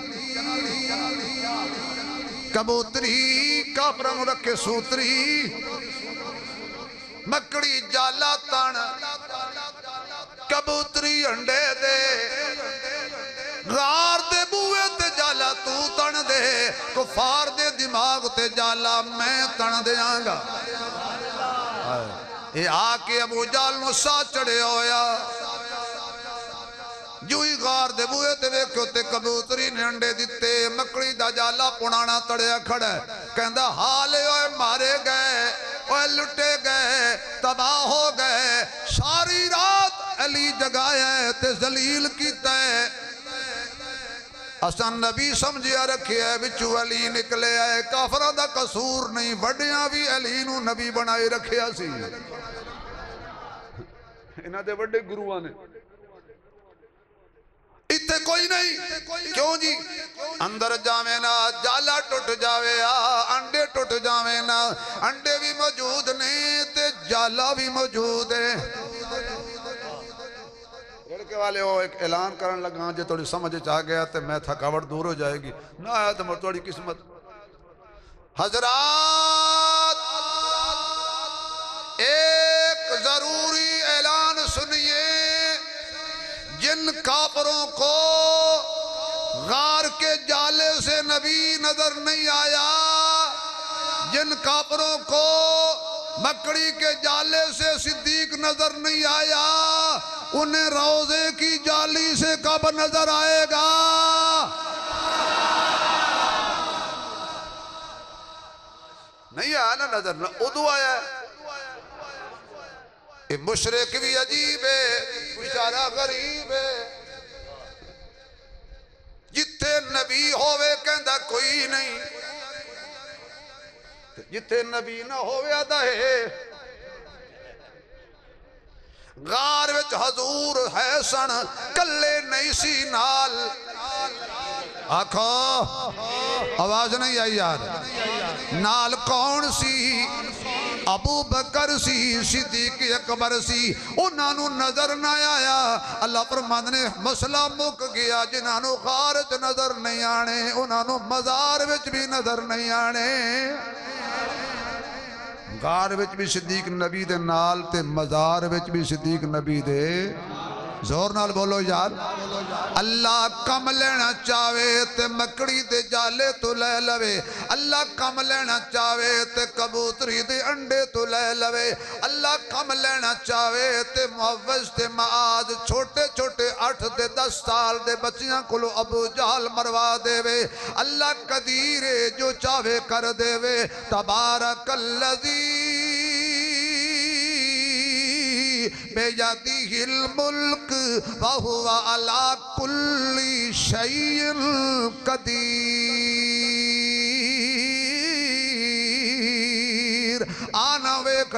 کبوتری کافرانو رکھے سوتری مکڑی جالا تن کبوتری انڈے دے غار دے بوئے تے جالا تو تن دے کفار دے دماغ تے جالا میں تن دے آنگا یہ آکے ابو جال نو سا چڑے ہویا جو ہی غار دے بوئے تے ویکھو تے کبوتری نے انڈے دیتے مکڑی دا جالا پونانا تڑیا کھڑا ہے کہندہ حالے ہوئے مارے گئے اوہ لٹے گئے تباہ ہو گئے ساری رات علی جگایا تے ذلیل کیتا ہے اسان نبی سمجھیا رکھے ہے بچو علی نکلے آئے کافرہ دا قصور نہیں وڈیاں بھی علی نو نبی بنائے رکھے سی انہاں دے وڈے گروہ نے اتھے کوئی نہیں کیوں جی اندر جاوے نا جالا ٹوٹ جاوے انڈے ٹوٹ جاوے نا انڈے بھی موجود نہیں تے جالا بھی موجود ہے لڑکے والے ہو ایک اعلان کرن لگا جے توڑی سمجھ چاہ گیا تے میں تھکاوٹ دور ہو جائے گی نہ آیا تو مر توڑی قسمت حضرات ایک ضروری اعلان سنیے جن کافروں کو غار کے جالے سے نبی نظر نہیں آیا جن کافروں کو مکڑی کے جالے سے صدیق نظر نہیں آیا انہیں روزے کی جالی سے کب نظر آئے گا نہیں آیا نا نظر نہ ادو آیا ہے یہ مشرک بھی عجیب ہے اشارہ غریب ہے جتھے نبی ہوئے کہندہ کوئی نہیں جتھے نبی نہ ہوئے آدھا ہے غار وچ حضور ہے سن کلے نہیں سی نال آکھو آواز نہیں آئی یار نال کون سی ابو بکر سی صدیق اکبر سی انہوں نظر نہ آیا اللہ فرماند نے مسئلہ مک گیا جنہوں غارت نظر نہیں آنے انہوں مزار وچ بھی نظر نہیں آنے غار وچ بھی صدیق نبی دے نال تے مزار وچ بھی صدیق نبی دے زور نال بولو یار اللہ کم لینا چاہوے تے مکڑی دے جالے تو لے لوے اللہ کم لینا چاہوے تے کبوتری دے انڈے تو لے لوے اللہ کم لینا چاہوے تے معوض تے معاذ چھوٹے چھوٹے 8 تے 10 سال دے بچیاں کلو ابو جہل مروا دے وے اللہ قدیرے جو چاہوے کر دے وے تبارک اللذی بیدیہ الملک وہو علی کل شیء قدیر آنا ویک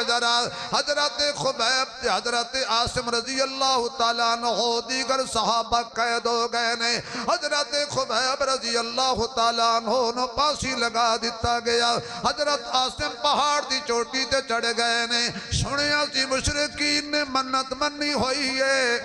حضرت خبیب حضرت عاصم رضی اللہ تعالیٰ عنہ دیگر صحابہ قید ہو گئے نے حضرت خبیب رضی اللہ تعالیٰ عنہ نو پاسی لگا دیتا گیا حضرت عاصم پہاڑ دی چوٹی تے چڑھ گئے نے سنیا سی مشرکین نے منت منی ہوئی ہے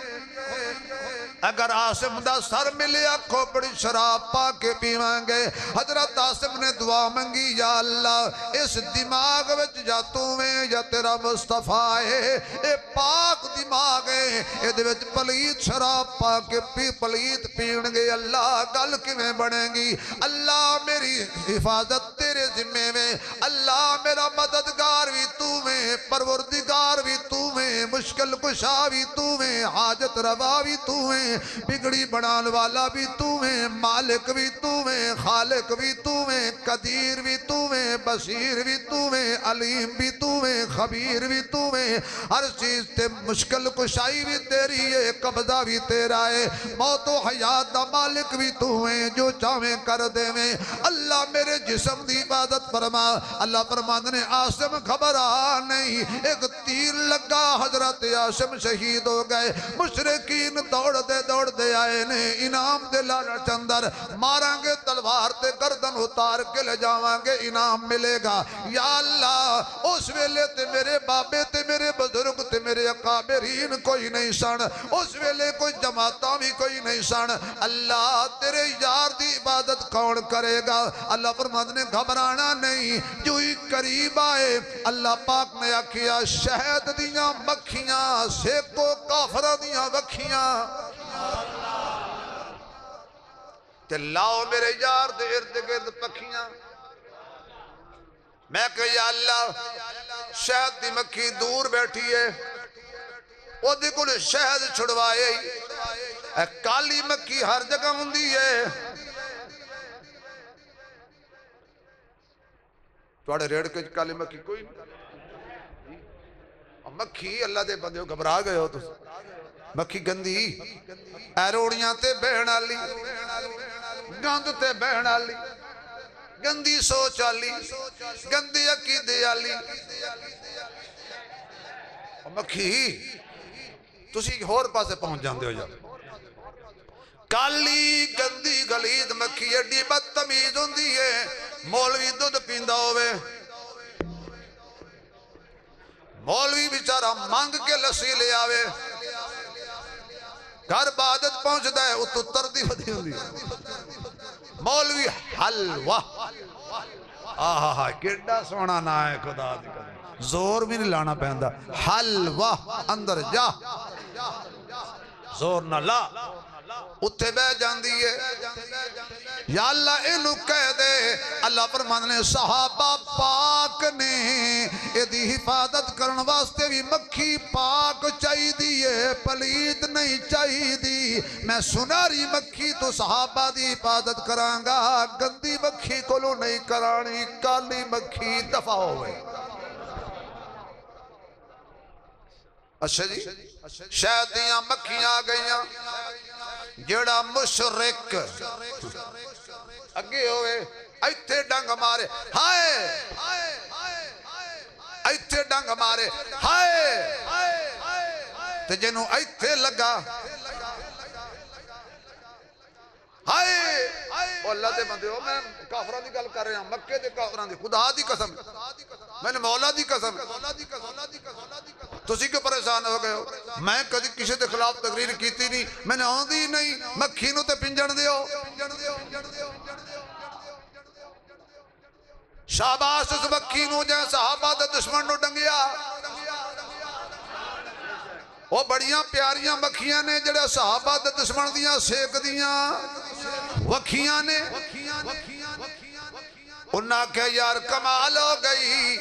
اگر عاصم دا سر ملے آکھو بڑی شراب پا کے پیویں گے. حضرت عاصم نے دعا منگی یا اللہ اس دماغ وچ یا تویں یا تیرا مصطفیٰ ہے اے پاک دماغ ہے اے دے وچ پلیت شراب پا کے پلیت پین گے. اللہ گل کیویں بنے گی؟ اللہ میری حفاظت تیرے ذمے میں. اللہ میرا مددگار بھی تو میں، پروردگار بھی تو میں، مشکل کشا بھی تو میں، حاجت روا بھی تو میں، بگڑی بنان والا بھی تو میں، مالک بھی تو میں، خالق بھی تو میں، قدیر بھی تو میں، بصیر بھی تو میں، علیم بھی تو میں، خبیر بھی تو میں. ہر چیز تے مشکل کشائی بھی تیری ہے، قبضہ بھی تیرا ہے، موت و حیات دا مالک بھی تو ہے، جو چاہیں کر دے میں. اللہ میرے جسم دی عبادت فرما. اللہ فرماندے نے عاصم گھبرا نہیں. ایک تیر لگا حضرت عاصم شہید ہو گئے. مشرکین دوڑ دے آئے نے انعام دے لالچ اندر ماریں گے تلوار تے گردن اتار کے لے جاواں گے انعام ملے گا. یا اللہ اس ویلے تے میرے بابے تے میرے بزرگ تے میرے اکابرین کوئی نہیں سن، اس ویلے کوئی جماعتاں بھی کوئی نہیں سن. اللہ تیرے یار دی عبادت کون کرے گا؟ اللہ فرماندے نے گھبرانا نہیں. جو ہی قریب آئے اللہ پاک نے آکھیا شہد دیاں مکھیاں سیکو کافرہ دیاں وکھیاں تے لاؤ میرے یار دے ارد گرد پکھیاں. میں کہ یا اللہ شہد دی مکھی دور بیٹھی ہے وہ دی کل شہد چھڑوائے اے کالی مکھی ہر جگہ ہوندی ہے. توڑے ریڑ کے کالی مکھی کوئی نہیں. مکھی اللہ دے بندے گھبرا گئے ہو تو مکھی گندی اے روڑیاں تے بہن آلی گند تے بہن آلی گندی سوچ آلی گندی عقیدے آلی. مکھی تسی ہور پاسے پہنچ جاندے ہو جا. کالی گندی گلید مکھی ایڈی بدتمیز ہوندی ہے. مولوی دودھ پیندا ہوئے مولوی بیچارہ مانگ کے لسی لے آوے گھر عبادت پہنچ دائے اتو تردی بدی ہوندی مولوی حلوہ آہا کیڑا سونا نہ ہے خدا دی قسم زور بھی نہیں لانا پہندا. حلوہ اندر جا زور نہ لا اتھے بے جاندی ہے. یا اللہ انہوں کہہ دے. اللہ فرماندے نے صحابہ پاک نے ایدی حفاظت کرن واسطے بھی مکھی پاک چاہی دیئے پلید نہیں چاہی دی. میں سناری مکھی تو صحابہ دی حفاظت کرانگا گندی مکھی کولو نہیں کرانی. کالی مکھی دفع ہوئے. اچھا جی شاید دیاں مکھیاں آ گئیاں جڑا مشرک اگے ہوئے ایتھے ڈنگ مارے ہائے ایتھے ڈنگ مارے ہائے تے جنوں ایتھے لگا ہائے اللہ دے بندے ہو. میں کافران دی گل کر رہے ہیں مکے دے کافران دی خدا دی قسم میں نے مولا دی قسم تسی کیوں پریشان ہو گئے ہو؟ میں کدی کسی دے خلاف تقریر کیتی نہیں. میں نے آن دی نہیں مکھی نو تے پنجن دیو شاباش اس مکھی نو جائے صحابہ دے دشمن نو ڈنگیا. وہ بڑیاں پیاریاں مکھیاں نے جڑے صحابہ دے دشمن دیاں سیک دیاں وکھیاں نے. انہاں کہ یار کمال ہو گئی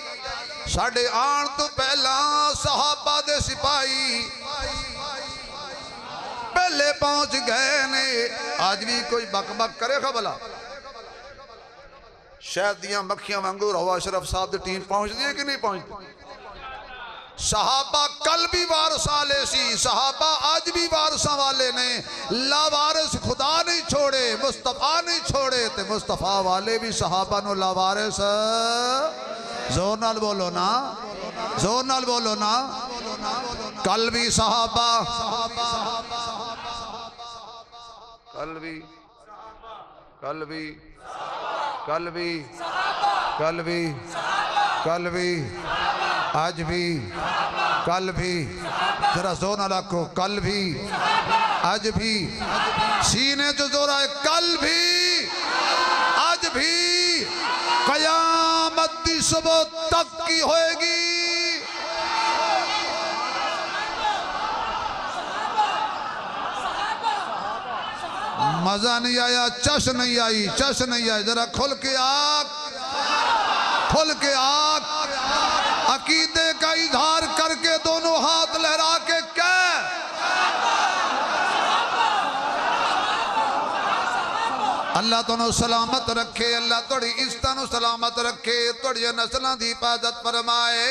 ساڑھے آن تو پہلا صحابہ دے سپاہی پہلے پہنچ گئے نے. آج بھی کوئی بک بک کرے خبلا شاید دیاں مکھیاں منگور ہوا اشرف صاحب دے ٹیم پہنچ دیئے کہ نہیں پہنچ دی. صحابہ کل بھی وارثاں لے سی صحابہ آج بھی وارثاں والے نے. لا وارث خدا نہیں چھوڑے مصطفیٰ نہیں چھوڑے تے مصطفیٰ والے بھی صحابہ نو لا وارث. زور نال بولو نا زور نال بولو نا. کل بھی صحابہ کل بھی کل بھی کل بھی کل بھی کل بھی آج بھی کل بھی ذرا زور نہ رکھو. کل بھی آج بھی سینے جو زور آئے کل بھی آج بھی قیامت دی صبح تک کی ہوئے گی مزہ نہیں آیا چش نہیں آئی چش نہیں آئی ذرا کھل کے آگ عقیدے کا اظہار کر کے دونوں ہاتھ لہرا کے اللہ تنو سلامت رکھے اللہ توڑی عزتانو سلامت رکھے توڑی نسلان دی حفاظت فرمائے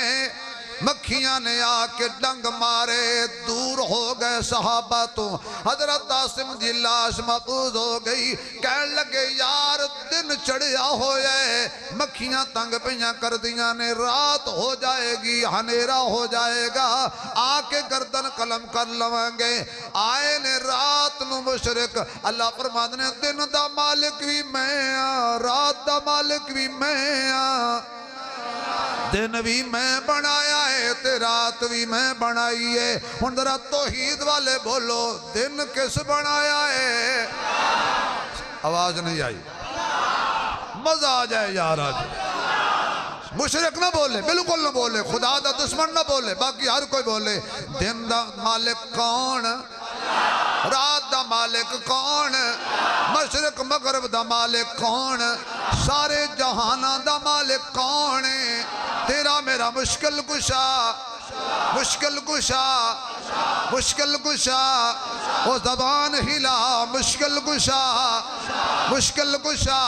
مکھیاں نے آکے ڈنگ مارے دور ہو گئے صحابہ تو حضرت عاصم دی لاش محفوظ ہو گئی کہنے لگے یار دن چڑھیا ہوئے مکھیاں تنگ پیاں کر دیاں نے رات ہو جائے گی ہنیرا ہو جائے گا آکے گردن قلم کر لوانگے آئے نے رات نو مشرک اللہ فرماتے نے دن دا مالک بھی میں رات دا مالک بھی میں دن بھی میں بنایا ہے تے رات بھی میں بنائی ہے ان ذرا توحید والے بولو دن کس بنایا ہے آواز نہیں آئی مزہ آ جائے یار آج مشرک نہ بولے بالکل نہ بولے خدا دا دشمن نہ بولے باقی ہر کوئی بولے دن دا مالک کون رات دا مالک کون مشرق مغرب دا مالک کون سارے جہانہ دا مالک کون تیرا میرا مشکل کشا مشکل کشا مشکل کشا وہ زبان ہلا مشکل کشا مشکل کشا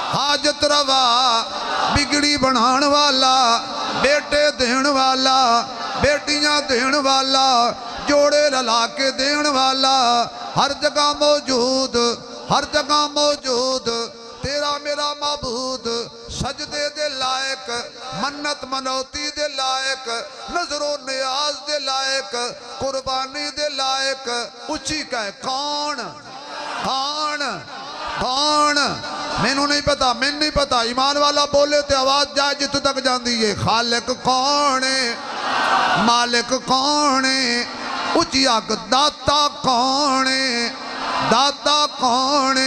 حاجت روا بگڑی بنان والا بیٹے دین والا بیٹیاں دین والا جوڑے للا کے دین والا ہر جگہ موجود ہر جگہ موجود تیرا میرا معبود سجدے دے لائق منت منوتی دے لائق نظر و نیاز دے لائق قربانی دے لائق اچھی کہے کون کون کون مینوں نہیں پتا میں نہیں پتا ایمان والا بولے تے آواز جائے جت تک جان دیئے خالق کون مالک کون اچھی آگ داتا کون داتا کون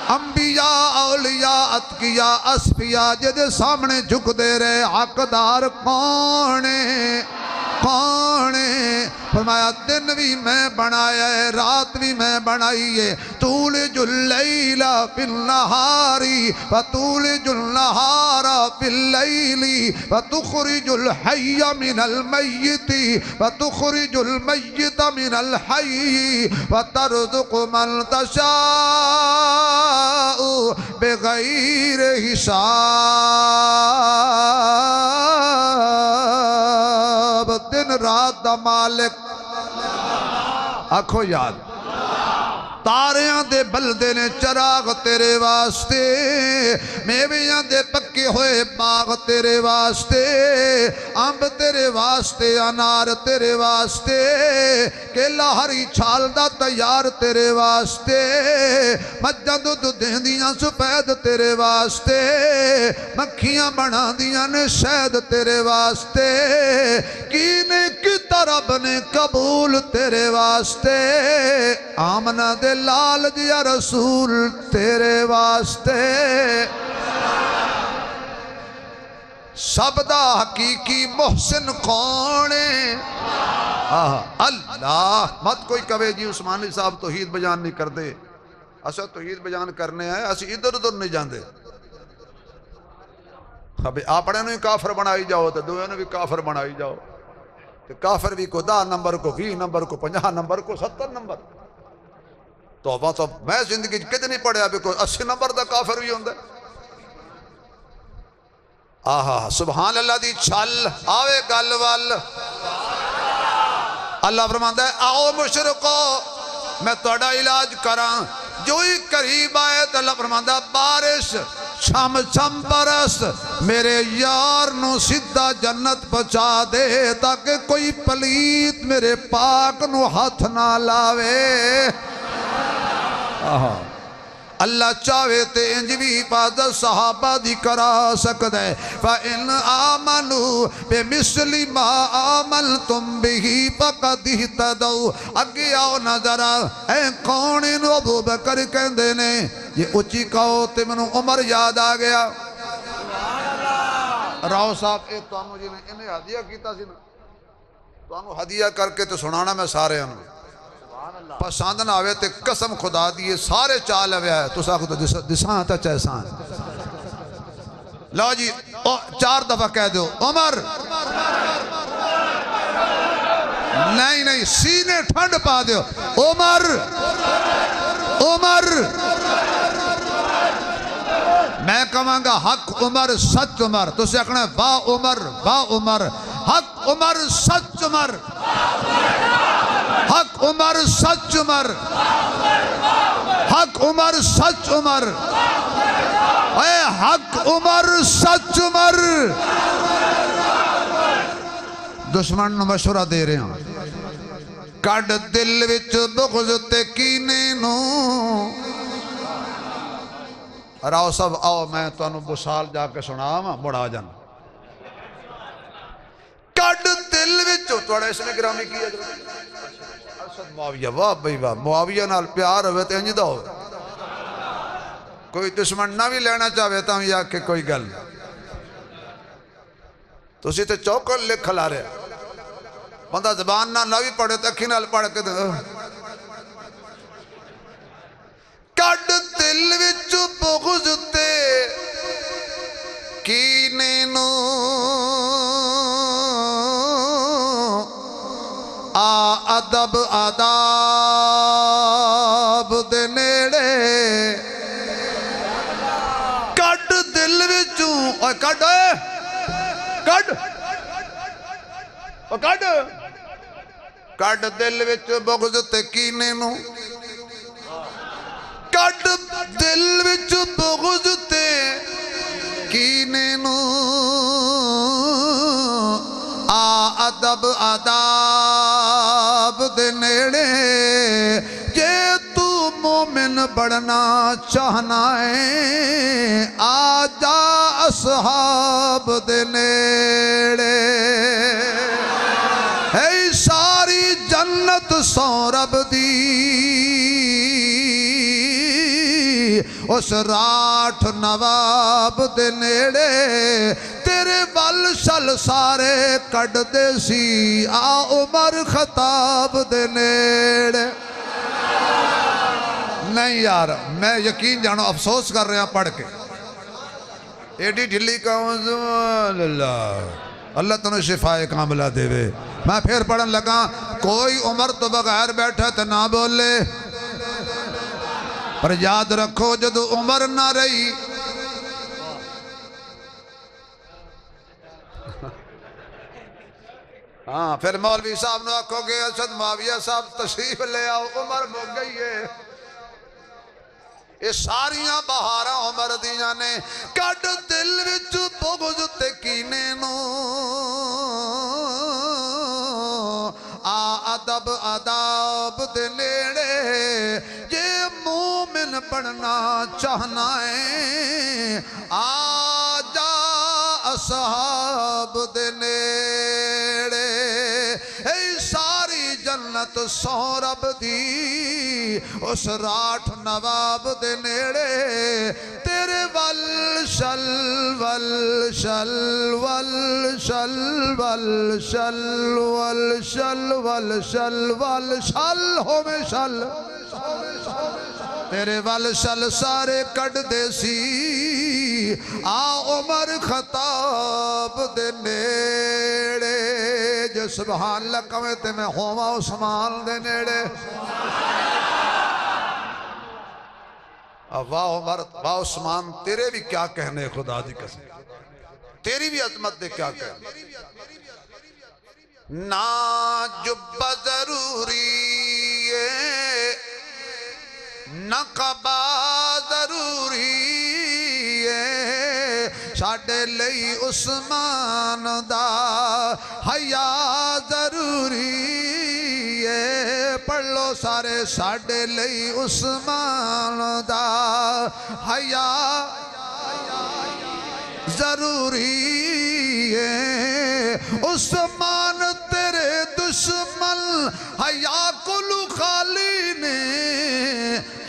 انبیاء اولیاء اتقیاء اسفیاء جدے سامنے جھک دے رہے حقدار کون کون فرمایا دن بھی میں بنایا ہے رات بھی میں بنائی ہے تولج اللیل فی النہار وتولج النہار فی اللیل وتخرج الحی من المیت وتخرج المیت من الحی وترزق من تشاء بغیر حساب دن رات دا مالک آکھو یاد تاریاں دے بلدے نے چراغ تیرے واسطے میویاں دے پکے ہوئے باغ تیرے واسطے امب تیرے واسطے انار تیرے واسطے کیلا ہری چھال دا تیار تیرے واسطے مجھاں دودھ دیندیاں سفید تیرے واسطے مکھیاں بنا دیاں نے شہد تیرے واسطے کینے کی طرف نے قبول تیرے واسطے آمنہ دے لال جیا رسول تیرے واسطے سب دا حقیقی محسن کون اللہ مت کوئی کہے جی عثمانی صاحب توحید بیان نہیں کر دے اسا توحید بیان کرنے آئے اسی ادھر ادھر نہیں جان دے اپنے نو ہی کافر بنائی جاؤ تو دوئے نو بھی کافر بنائی جاؤ کافر بھی کو 10 نمبر کو 20 نمبر کو 50 نمبر کو 70 نمبر تو میں زندگی کتنی پڑھے ابھی کوئی 80 نمبر دا کافر بھی ہوندے آہا سبحان اللہ دی چھل آوے گل وال اللہ فرماتا ہے آؤ مشرکو میں توڑا علاج کراں جو ہی قریب آئے تو اللہ فرماتا ہے بارش چھم چھم برس میرے یار نو سدھا جنت پہنچا دے تاکہ کوئی پلیت میرے پاک نو ہاتھ نہ لاوے اللہ چاہے تے انج بھی حفاظت صحابہ دی کرا سکتا ہے فَإِنْ آمَنُوا بِمِثْلِ مَا آمَنْتُمْ بِهِ فَقَدْ اهْتَدَوْا اگے آؤ نظرہ اے کون انہوں ابو بکر کہندے نے یہ اچھی کہو تے منو عمر یاد آ گیا راؤ صاحب اے تو انہوں جی نے انہیں ہدیہ کیتا سی نا تو انہوں ہدیہ کر کے تو سنانا میں سارے انہوں پسند نہ آوے تے قسم خدا دیئے سارے چال ہوئے ہے تو ساکھو تو دسان تا چیسان لو جی 4 دفعہ کہہ دو عمر نہیں سینے ٹھنڈ پا دیو عمر میں کہاں گا حق عمر سچ عمر تو سے اکھنا واہ عمر حق عمر سچ عمر حق عمر سچ عمر حق عمر سچ عمر اے حق عمر سچ عمر دشمن نو مشورہ دے رہے ہیں کڈ دل وچ بغض تے کینے نو راؤ صاحب آؤ میں تو انہوں بسال جا کے سنا مڑا جان کڈ دل وچ توڑا اس میں گرامی کیا ارشد معاویہ واہ بھئی واہ معاویہ نال پیار ہوئے تے انجدہ ہوئے کوئی دشمن نہ بھی لینا چاہوے تا ہوں یا کہ کوئی گل تو اسی تے چوکر لکھ کھلا رہے بندہ زبان نہ بھی پڑھے تکھی نال پڑھ کے کڈ دل وچ بغض تے کینے نو ادب آداب دے نیڑے کڈ دل وچوں اوے کڈ کڈ دل وچ بغض تے کینے نو کڈ دل وچ بغض تے کینے نو ادب آداب دے نیڑے جے تو مومن بڑھنا چاہنا ہے آجا اصحاب دے نیڑے ہے ساری جنت سو رب دی اس راٹھ نواب دے نیڑے تیرے ول شل سارے کڈ دے سی آ عمر خطاب دے نیڑے نہیں یار میں یقین جانو افسوس کر رہا پڑھ کے ایڈی ڈھلی کہوں اللہ تنہوں شفائے کاملہ دے وے میں پھر پڑھن لگا کوئی عمر تو بغیر بیٹھا تو نہ بولے پر یاد رکھو جدو عمر نہ رہی ہاں پھر مولوی صاحب نے آکھو گے ارشد معاویہ صاحب تشریف لے آؤ عمر مو گئی ہے یہ ساریاں بہاراں عمر دیاں نے کڈ دل وچ بغض تے کینے نو ادب آداب دے نیڑے یہ مومن بڑھنا چاہنا ہے آجا اصحاب دے نیڑے اے ساری جنت سو رب دی اس راٹھ نواب دے نیڑے تیرے ول شل ول شل ول شل ول شل ول شل ول شل ول شل ہو میں شل تیرے ول شل سارے کڈ دے سی آ عمر خطاب دے نیڑے جو سبحان اللہ کمیں تے میں ہوما عثمان دے نیڑے واہ عمر واہ عثمان تیرے بھی کیا کہنے خدا دی قسم تیری بھی عظمت دے کیا کہنے نا جب ضروری ہے نا قبا ضروری ہے ساڑھے لئی عثمان دا حیا ضروری ہے پڑھ لو سارے ساڑھے لئی عثمان دا حیا ضروری ہے عثمان تیرے دشمن حیا کلو خالی نے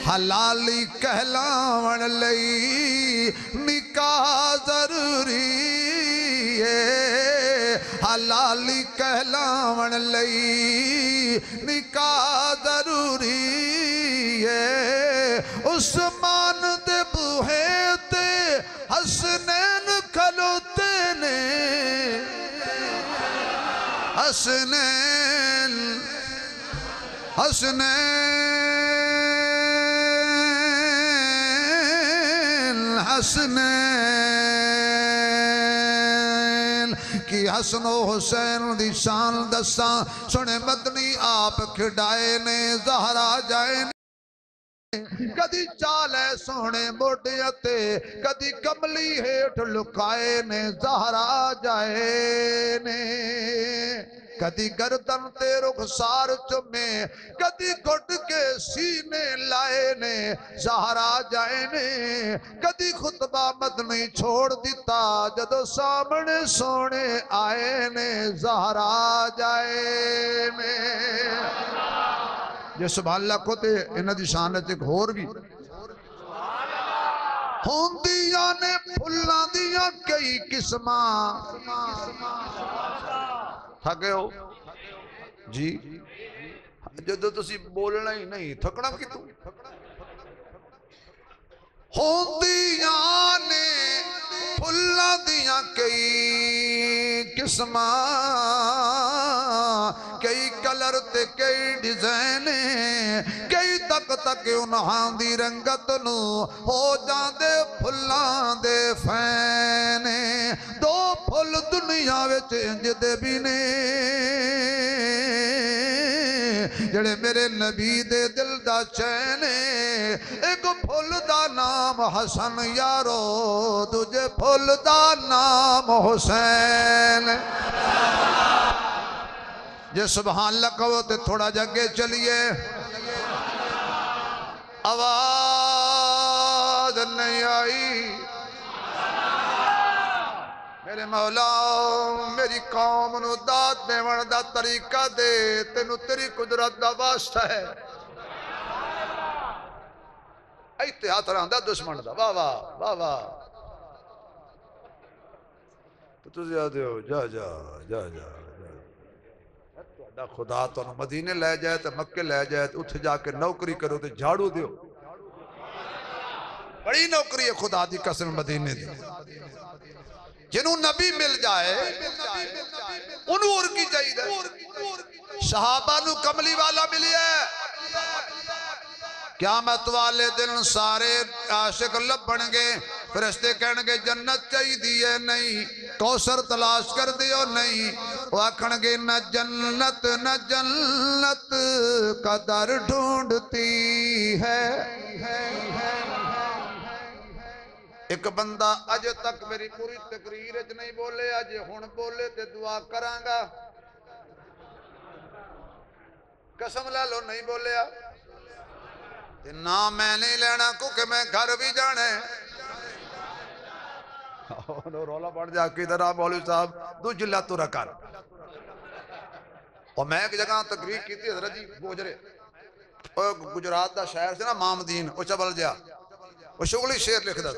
حلالی کہلاون لئی نکاح ضروری ہے حلالی کہلاون لئی نکاح ضروری ہے عثمان دے بوہے تے حسنین کھلوتے نے حسنین حسنین کی حسن و حسین دی شان دساں سنے مدنی آپ کھڑائے نے زہرا جائے کدی چالے سونے موڈیاتے کدی کملی ہیٹ لکائے نے زہرا جائے نے کدی گردن تے رخسار چمے کدی گھٹ کے سینے لائے نے زہرا جائے نے کدی خطبہ مدنی چھوڑ دیتا جدو سامنے سونے آئے نے زہرا جائے نے یہ سبحان اللہ کو تے انہ دی شانت ایک ہور بھی ہوندیاں نے پھلاں دیاں کئی قسماں تھکے ہو جی جدو تسی بولنا ہی نہیں تھکنا کی تو ہوندیاں نے پھلاں دیاں کئی قسماں کئی کلر تے کئی ڈیزائن کئی تک تک انہاں دی رنگت نو ہو جاندے پھلاں دے فین دو پھل دنیا وچ انج دے بھی نے جڑے میرے نبی دے دل دا چین ایک پھل دا نام حسن یارو دوجے پھل دا نام حسین جے سبحان اللہ کہو تے تھوڑا جگہ چلیے آواز نہیں آئی میرے مولا میری قوم نو داد دیوان دا طریقہ دے تینو تیری قدرت دا واسطہ ہے اتحاد رہاں دا دشمن دا واہ واہ واہ واہ تو تجھے آدھے ہو جا جا جا جا خدا تو مدینے لے جائے تو مکے لے جائے تو اتھ جا کے نوکری کرو تو جھاڑو دیو بڑی نوکری ہے خدا دی قسم مدینے دی جنہوں نبی مل جائے انہوں اور کی جائے صحابہ نو کملی والا ملی ہے قیامت والے دن سارے عاشق لبن گے فرشتے کہنے گے جنت چاہی دیئے نہیں کوثر تلاش کر دیو نہیں وہ آکھن گے نہ جنت کا در ڈھونڈتی ہے ایک بندہ اج تک میری پوری تقریر اج نہیں بولے اج ہون بولے تے دعا کرانگا قسم لے لو نہیں بولے نہ میں نہیں لینا کیونکہ میں گھر بھی جانے رولا پڑ جا کے ادھر مولوی صاحب دو جلہ تو رکھا اور میں ایک جگہ تقریر کی تھی حضرت جی گوجرے گجرات دا شہر سے نا مامدین وہ چبل جا وہ شغلی شیر لکھ دا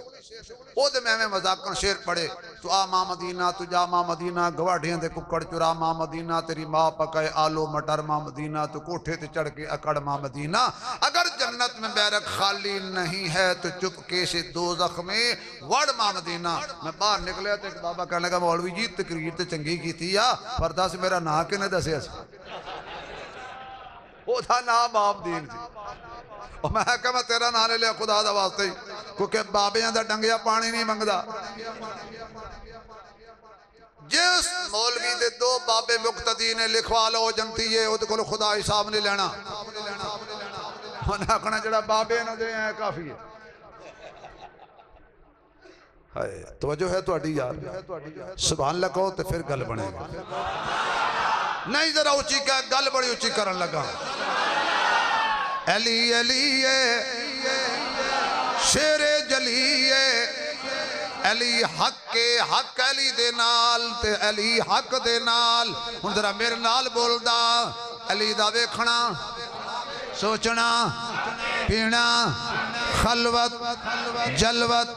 وہ دے میں مذاکر شیر پڑھے تو آ ماں مدینہ تو جا ماں مدینہ گواڑھیں دے ککڑ چرا ماں مدینہ تیری ماں پکائے آلو مٹر ماں مدینہ تو کوٹھے تے چڑھ کے اکڑ ماں مدینہ اگر جنت میں بیرک خالی نہیں ہے تو چپکے سے دوزخ میں وڑ ماں مدینہ میں باہر نکلے تو ایک بابا کہنے لگا مولوی جی تقریر تے چنگی کی تھی یا پردہ سے میرا نا کے نے دسے وہ تھا نام مامدین جی اور میں کہا میں تیرا نہ لے لیا خدا دا واسطے کیونکہ بابیاں دا ڈنگیا پانی نہیں منگدا جس مولوی دے دو بابے مقتدی نے لکھوا لو جنتی ہے وہ تو خدا حساب نہیں لینا انہیں کہنا جڑا بابے نہ دے ہیں کافی ہے توجہ ہے تو اڈی یار سبحان اللہ کہو تو پھر گل بنے گا نہیں ذرا اچھی کا گل بڑی اچھی کرن لگا علی علی شیر جلی ہے علی حق کے حق علی دے نال تے علی حق دے نال ہن ذرا میرے نال بولدا علی دا ویکھنا سوچنا پینا خلوت جلوت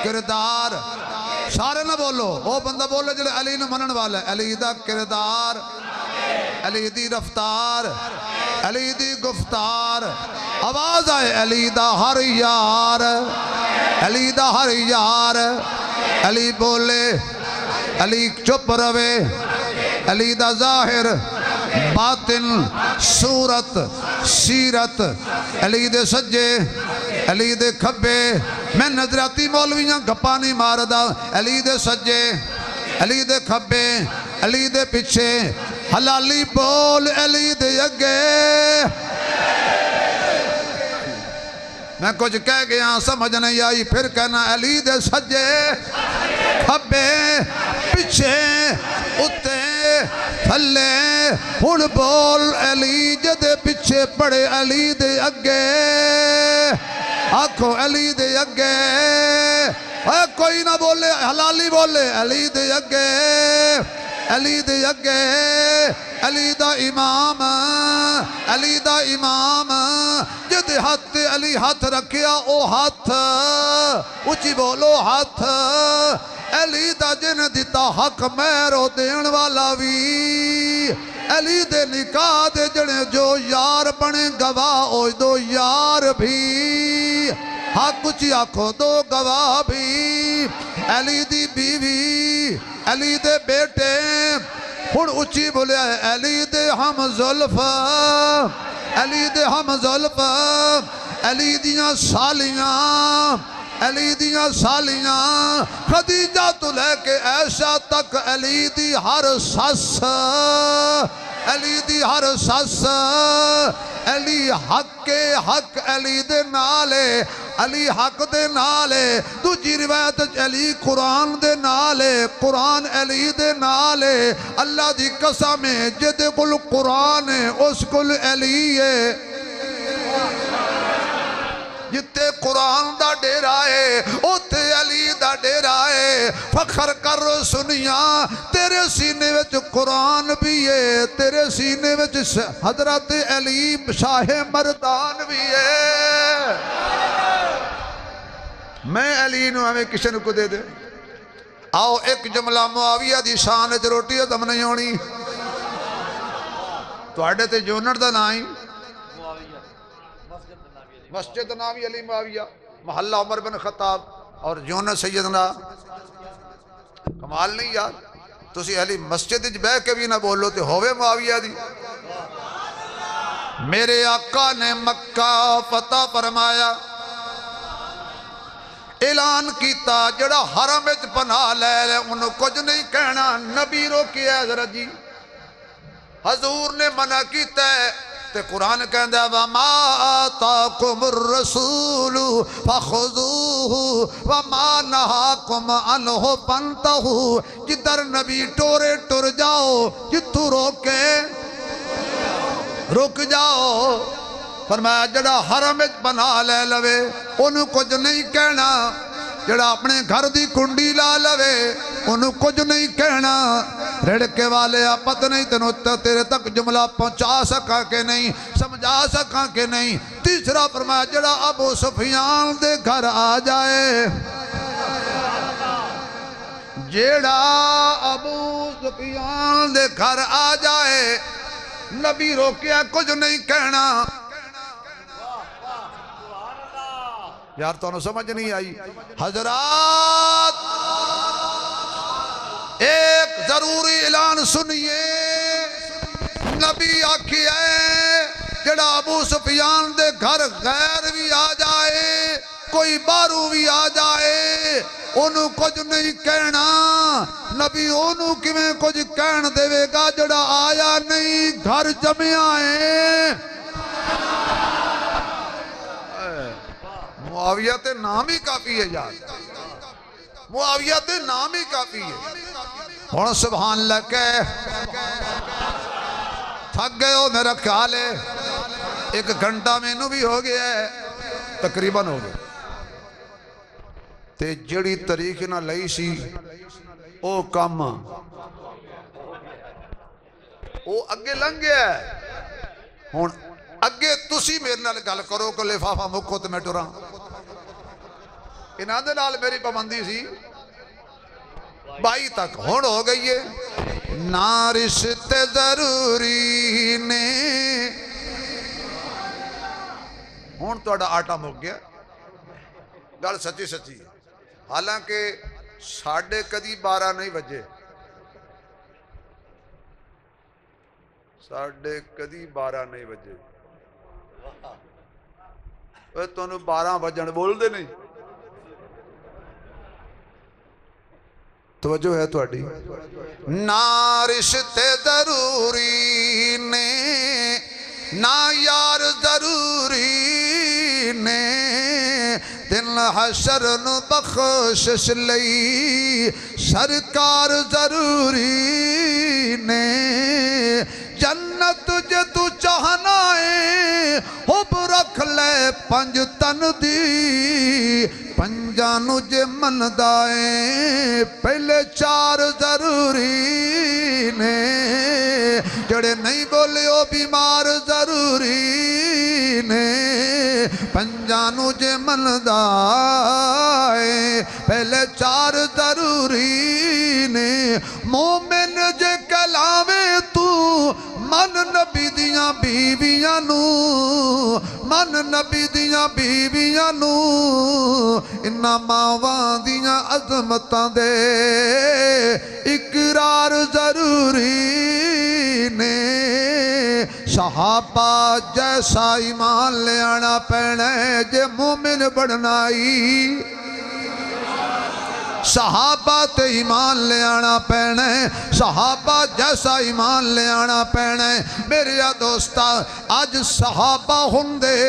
کردار سارے نہ بولو وہ بندہ بولو جلے علی نو منن والا ہے علی دا کردار علی دی رفتار علی دی گفتار آواز آئے علی دا ہر یار علی دا ہر یار علی بولے علی چپ روے علی دا ظاہر باطن صورت سیرت علی دے سجے علی دے کھبے میں نظراتی مولویاں گپا نہیں ماردا علی دے سجے علی دے کھبے علی دے پیچھے حلالی بول علی دے اگے میں کچھ کہہ گیا سمجھ نہیں آئی پھر کہنا علی دے سجے کھبے پیچھے اتے تھلے ہن بول علی جدے پیچھے پڑے علی دے اگے آکھو علی دے اگے کوئی نہ بولے حلالی بولے علی دے اگے علی دے اگے علی دا امام علی دا امام جدے ہاتھ علی ہاتھ رکھیا او ہاتھ اچھی بولو ہاتھ علی دا جن دیتا حق میرو دین والا بھی علی دے نکاح دے جنے جو یار بنے گواہ اوج دو یار بھی حق اچھی آنکھوں دو گواہ بھی علی دی بیوی علی دے بیٹے ہن اچھی بولے علی دے ہم زلف علی دے ہم زلف علی دیاں سالیاں علی دیاں سالیاں خدیجہ تو لے کے عائشہ تک علی دی ہر سس علی دی ہر سس علی حق کے حق علی دے نالے علی حق دے نالے دوجی روایت علی قرآن دے نالے قرآن علی دے نالے اللہ دی قسم جدے کل قرآن اس کل علی ہے جتے قرآن دا ڈیرا ہے اوتے علی دا ڈیرا ہے فخر کر سنیا تیرے سینے وچ قرآن بھی ہے تیرے سینے وچ حضرت علی شاہ مردان بھی ہے میں علی نو ہمیں کشن کو دے دے آؤ ایک جملہ معاویہ دی شان وچ روٹی دم نہیں ہونی تو آڑے تے جونر دا نائی مسجد ناوی علی معاویہ محلہ عمر بن خطاب اور جون سیدنا کمال نہیں یار تسی علی مسجد بے کے بھی نہ بولو تے ہوئے معاویہ دی میرے آقا نے مکہ فتح فرمایا اعلان کیتا جڑا حرم وچ پناہ لے لے انہوں کچھ نہیں کہنا نبی روکی ہے حضرت جی حضور نے منع کیتا ہے تے قرآن کہندہ وَمَا آتَاكُمُ الرَّسُولُ فَخُذُوهُ وَمَا نَهَاكُمْ عَنْهُ فَانْتَهُوا جدر نبی ٹورے ٹر جاؤ جتو روکے رک جاؤ فرمایا جڑا حرم وچ بنا لے لوے انہوں کچھ نہیں کہنا جڑا اپنے گھر دی کنڈی لا لوے انہوں کچھ نہیں کہنا رڑکے والے پتہ نہیں تنوں تیرے تک جملہ پہنچا سکا کہ نہیں سمجھا سکا کہ نہیں تیسرا فرمایا جڑا ابو سفیان دے گھر آ جائے جڑا ابو سفیان دے گھر آ جائے نبی روکیا کچھ نہیں کہنا یار تو انہوں سمجھ نہیں آئی حضرات ایک ضروری اعلان سنیے نبی آکھی ہے جڑا ابو سفیان دے گھر غیر بھی آ جائے کوئی بارو بھی آ جائے انہوں کچھ نہیں کہنا نبی انہوں کمیں کچھ کہن دے گا جڑا آیا نہیں گھر جمع آئے معاویہ تے نام ہی کافی ہے یار معاویہ تے نام ہی کافی ہے ہون سبحان اللہ کہے تھک گئے ہو میرا خیال ہے ایک گھنٹہ میں انہوں بھی ہو گیا ہے تقریباً ہو گیا تے جڑی طریقے نہ لئی سی او کام او اگے لنگ گیا ہے ہون اگے تسی میرے نال گل کرو کہ لفافہ مکھو تے میں ٹراں انہاں دے نال میری پابندی سی 22 تک ہون ہو گئی ہے نہ رشتے ضروری نے ہون تو آٹا مک گیا گل سچی سچی حالانکہ ساڑھے کدی 12 نہیں بجے ساڑھے کدی 12 نہیں بجے تو انہوں 12 بجن بول دے نہیں توجہ ہے تو اڈی نہ رشتے ضروری نے نہ یار ضروری نے دل حشر نو بخشش لئی سرکار ضروری نے جنت جے تو چاہنا ہے حب رکھ لے 5 تن دی پنجانو جے من دائے پہلے 4 ضروری نے جڑے نہیں بولے او بیمار ضروری نے پنجانو جے من دائے پہلے 4 ضروری نے مومن جے کلاوے تو من نبی دیاں بیویاں نو من نبی دیاں بیویاں نو انہاں ماواں دیاں عظمتاں دے اقرار ضروری نے صحابہ جیسا ایمان لے آنا پینے جے مومن بڑھنائی صحابہ تے ایمان لے آنا پینے صحابہ جیسا ایمان لے آنا پینے میرے دوستا آج صحابہ ہندے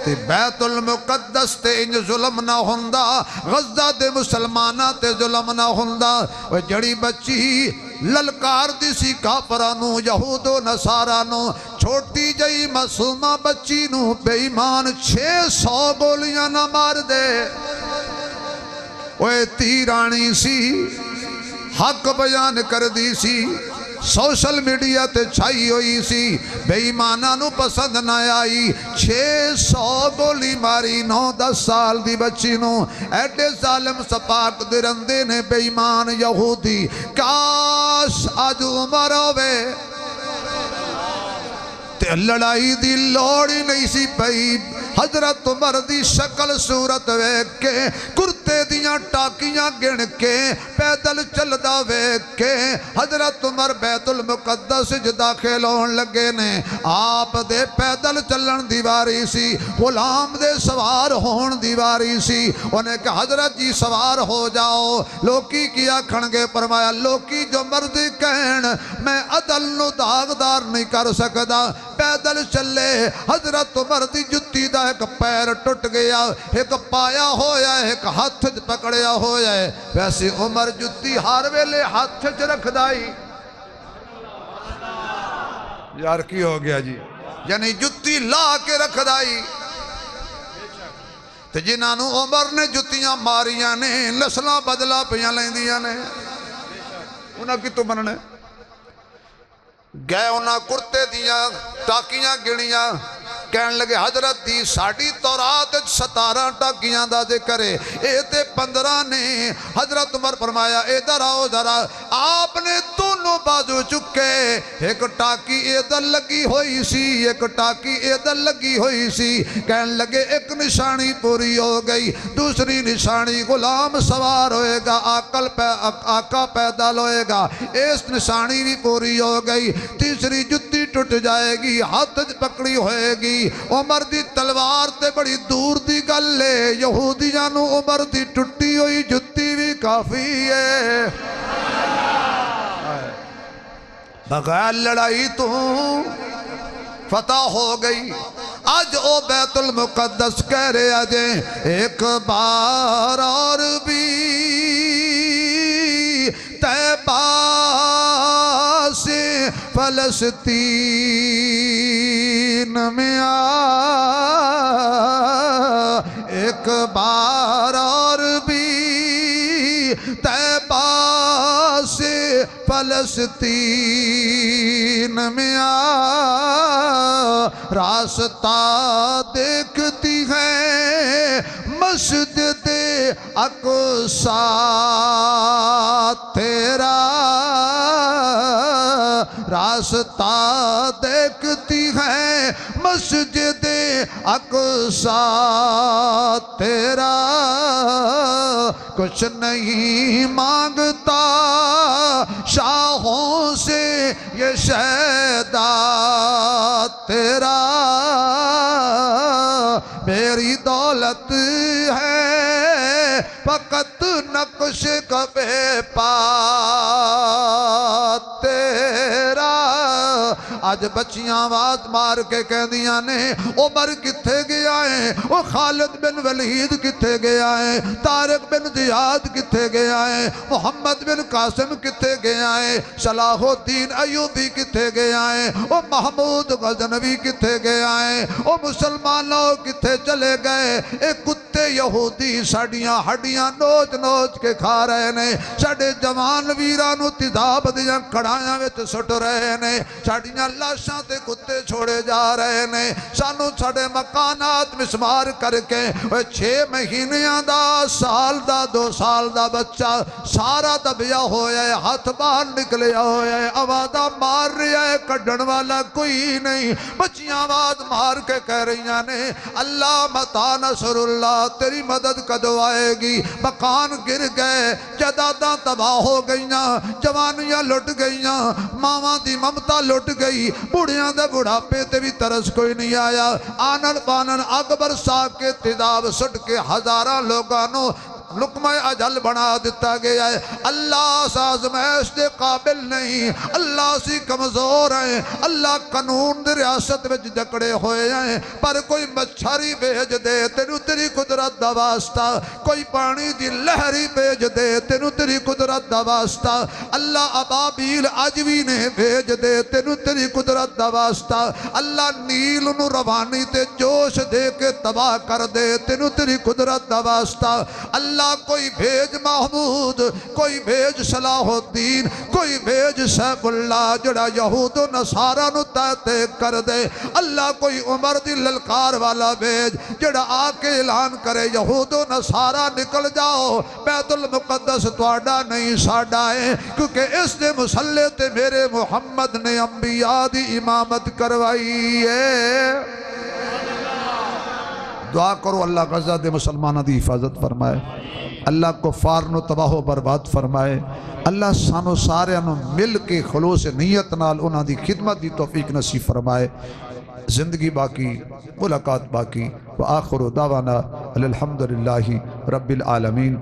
تے بیت المقدس تے انج ظلم نہ ہندا غزہ دے مسلمانہ تے ظلم نہ ہندا وہ جڑی بچی للکار دی سی کافرانو یہود و نصارانو چھوٹی جئی معصومہ بچی نو بے ایمان 600 گولیاں نہ مار دے وہ تیرانی سی حق بیان کر دی سی سوشل میڈیا تے چھائی ہوئی سی بے ایمانہ نو پسند نہ آئی 600 گولی ماری 9-10 سال دی بچی نو ایڈے ظالم سپاک درندے نے بے ایمان یہودی کاش آج عمر ہوئے تے لڑائی دی لوڑی نہیں سی پئی حضرت عمر دی شکل صورت ویکھ کے کرتے دیاں ٹاکیاں گن کے پیدل چل دا ویکھ کے حضرت عمر بیت المقدس داخل ہون لگے نے آپ دے پیدل چلن دیواری سی غلام دے سوار ہون دیواری سی انہیں کہ حضرت جی سوار ہو جاؤ لوکی کیا کھنگے فرمایا لوکی جو مرضی کہن میں عدل نو داغدار نہیں کر سکدا پیدل چلے حضرت عمر دی جتی دا ایک پیر ٹوٹ گیا ایک پایا ہویا ایک ہاتھ پکڑیا ہویا ہے ویسے عمر جتی ہار ویلے ہاتھ رکھ دائی یار کی ہو گیا جی یعنی جتی لا کے رکھ دائی تے جنہاں عمر نے جتیاں ماریاں نے نسلاں بدلا پیاں لیندیاں نے انہاں کی تو مننے گئے انہاں کرتے دیاں ٹاکیاں گنیاں کہنے لگے حضرت دی ساڑی تورات 17 ٹاکیاں دا ذکر ہے اے تے 15 نے حضرت عمر فرمایا ادھر آؤ ذرا آپ نے دونوں بازو چکے ایک ٹاکی ادھر لگی ہوئی سی ایک ٹاکی ادھر لگی ہوئی سی کہنے لگے ایک نشانی پوری ہو گئی دوسری نشانی غلام سوار ہوئے گا آقا پیدل ہوئے گا اس نشانی بھی پوری ہو گئی تیسری جتی ٹوٹ جائے گی ہاتھ پکڑی ہوئے گی عمر دی تلوار تے بڑی دور دی گل لے یہودیاں نو عمر دی ٹوٹی ہوئی جتی بھی کافی ہے بغیر لڑائی تو فتح ہو گئی آج او بیت المقدس کہہ رہے آجے ایک بار اور بھی طیبہ سے فلسطین میں ایک بار اور بھی طیبہ سے فلسطین میں آ، راستہ دیکھتی ہے مسجد اقصیٰ تیرا، راستہ دیکھتی ہے مسجد اقصیٰ تیرا، کچھ نہیں مانگتا شاہوں سے یہ شہدا تیرا، میری دولت ہے فقط نقش کبے پا تیرا۔ آج بچیاں آواز مار کے کہہ دیا نے عمر کتھے گیا ہے، وہ خالد بن ولید کتھے گیا ہے، طارق بن زیاد کتھے گیا ہے، محمد بن قاسم کتھے گیا ہے، صلاح الدین ایوبی کتھے گیا ہے، وہ محمود غزنوی کتھے گیا ہے، وہ مسلمان لوگ کتھے چلے گئے، ایک کتے یہودی ساڑیاں ہڈیاں نوچ نوچ کے کھا رہے نے، ساڑے جوان ویرانو تیزاب دیاں کڑھائیاں وچ سٹ رہے نے، ساڑیاں لاشاں تے کتے چھوڑے جا رہے نے، سانو ساڑے مکانات مسمار کر کے 6 مہینیاں دا، سال دا، 2 سال دا بچہ سارا دبیا ہویا ہے، ہاتھ باہر نکلیا ہویا ہے، آوازہ مار رہا ہے، کڈن والا کوئی نہیں، بچیاں آواز مار کے کہہ رہی نے اللہ متا نصر اللہ، تیری مدد کدو آئے گی، مکان گر گئے، جداداں تباہ ہو گئیاں، جوانیاں لٹ گئیاں، ماواں دی ممتا لٹ گئی، بڑھیاں دے بڑھاپے تے بھی ترس کوئی نہیں آیا، آنن بانن اکبر صاحب کے تیزاب سٹ کے ہزاراں لوگانوں لقمہ اجل بنا دیتا گیا ہے۔ اللہ سازمائش دے قابل نہیں، اللہ سی کمزور ہیں، اللہ قانون دے ریاست میں جکڑے ہوئے ہیں، پر کوئی مچھاری بھیج دے تینو تیری قدرت دا واسطہ، کوئی پانی دی لہری بھیج دے تینو تیری قدرت دا واسطہ، اللہ ابابیل عجوی نے بھیج دے تینو تیری قدرت دا واسطہ، اللہ نیل نو روانی تے جوش دے کے تباہ کر دے تینو تیری قدرت دا واسطہ، اللہ کوئی بھیج محمود، کوئی بھیج صلاح الدین، کوئی بھیج سیف اللہ جڑا یہود و نصارہ نو تحتے کر دے، اللہ کوئی عمر دی للکار والا بھیج جڑا آکے اعلان کرے یہود و نصارہ نکل جاؤ، بیت المقدس تواڈا نہیں ساڈا ہے، کیونکہ اس نے مسلح تے میرے محمد نے انبیاء دی امامت کروائی ہے۔ دعا کرو اللہ غزہ دے مسلمانہ دی حفاظت فرمائے، اللہ کفار نو تباہ و برباد فرمائے، اللہ سانو سارے انو مل کے خلوص نیت نال انہاں دی خدمت دی توفیق نصیب فرمائے، زندگی باقی، ملاقات باقی، وآخر دعوانا الحمدللہ رب العالمین۔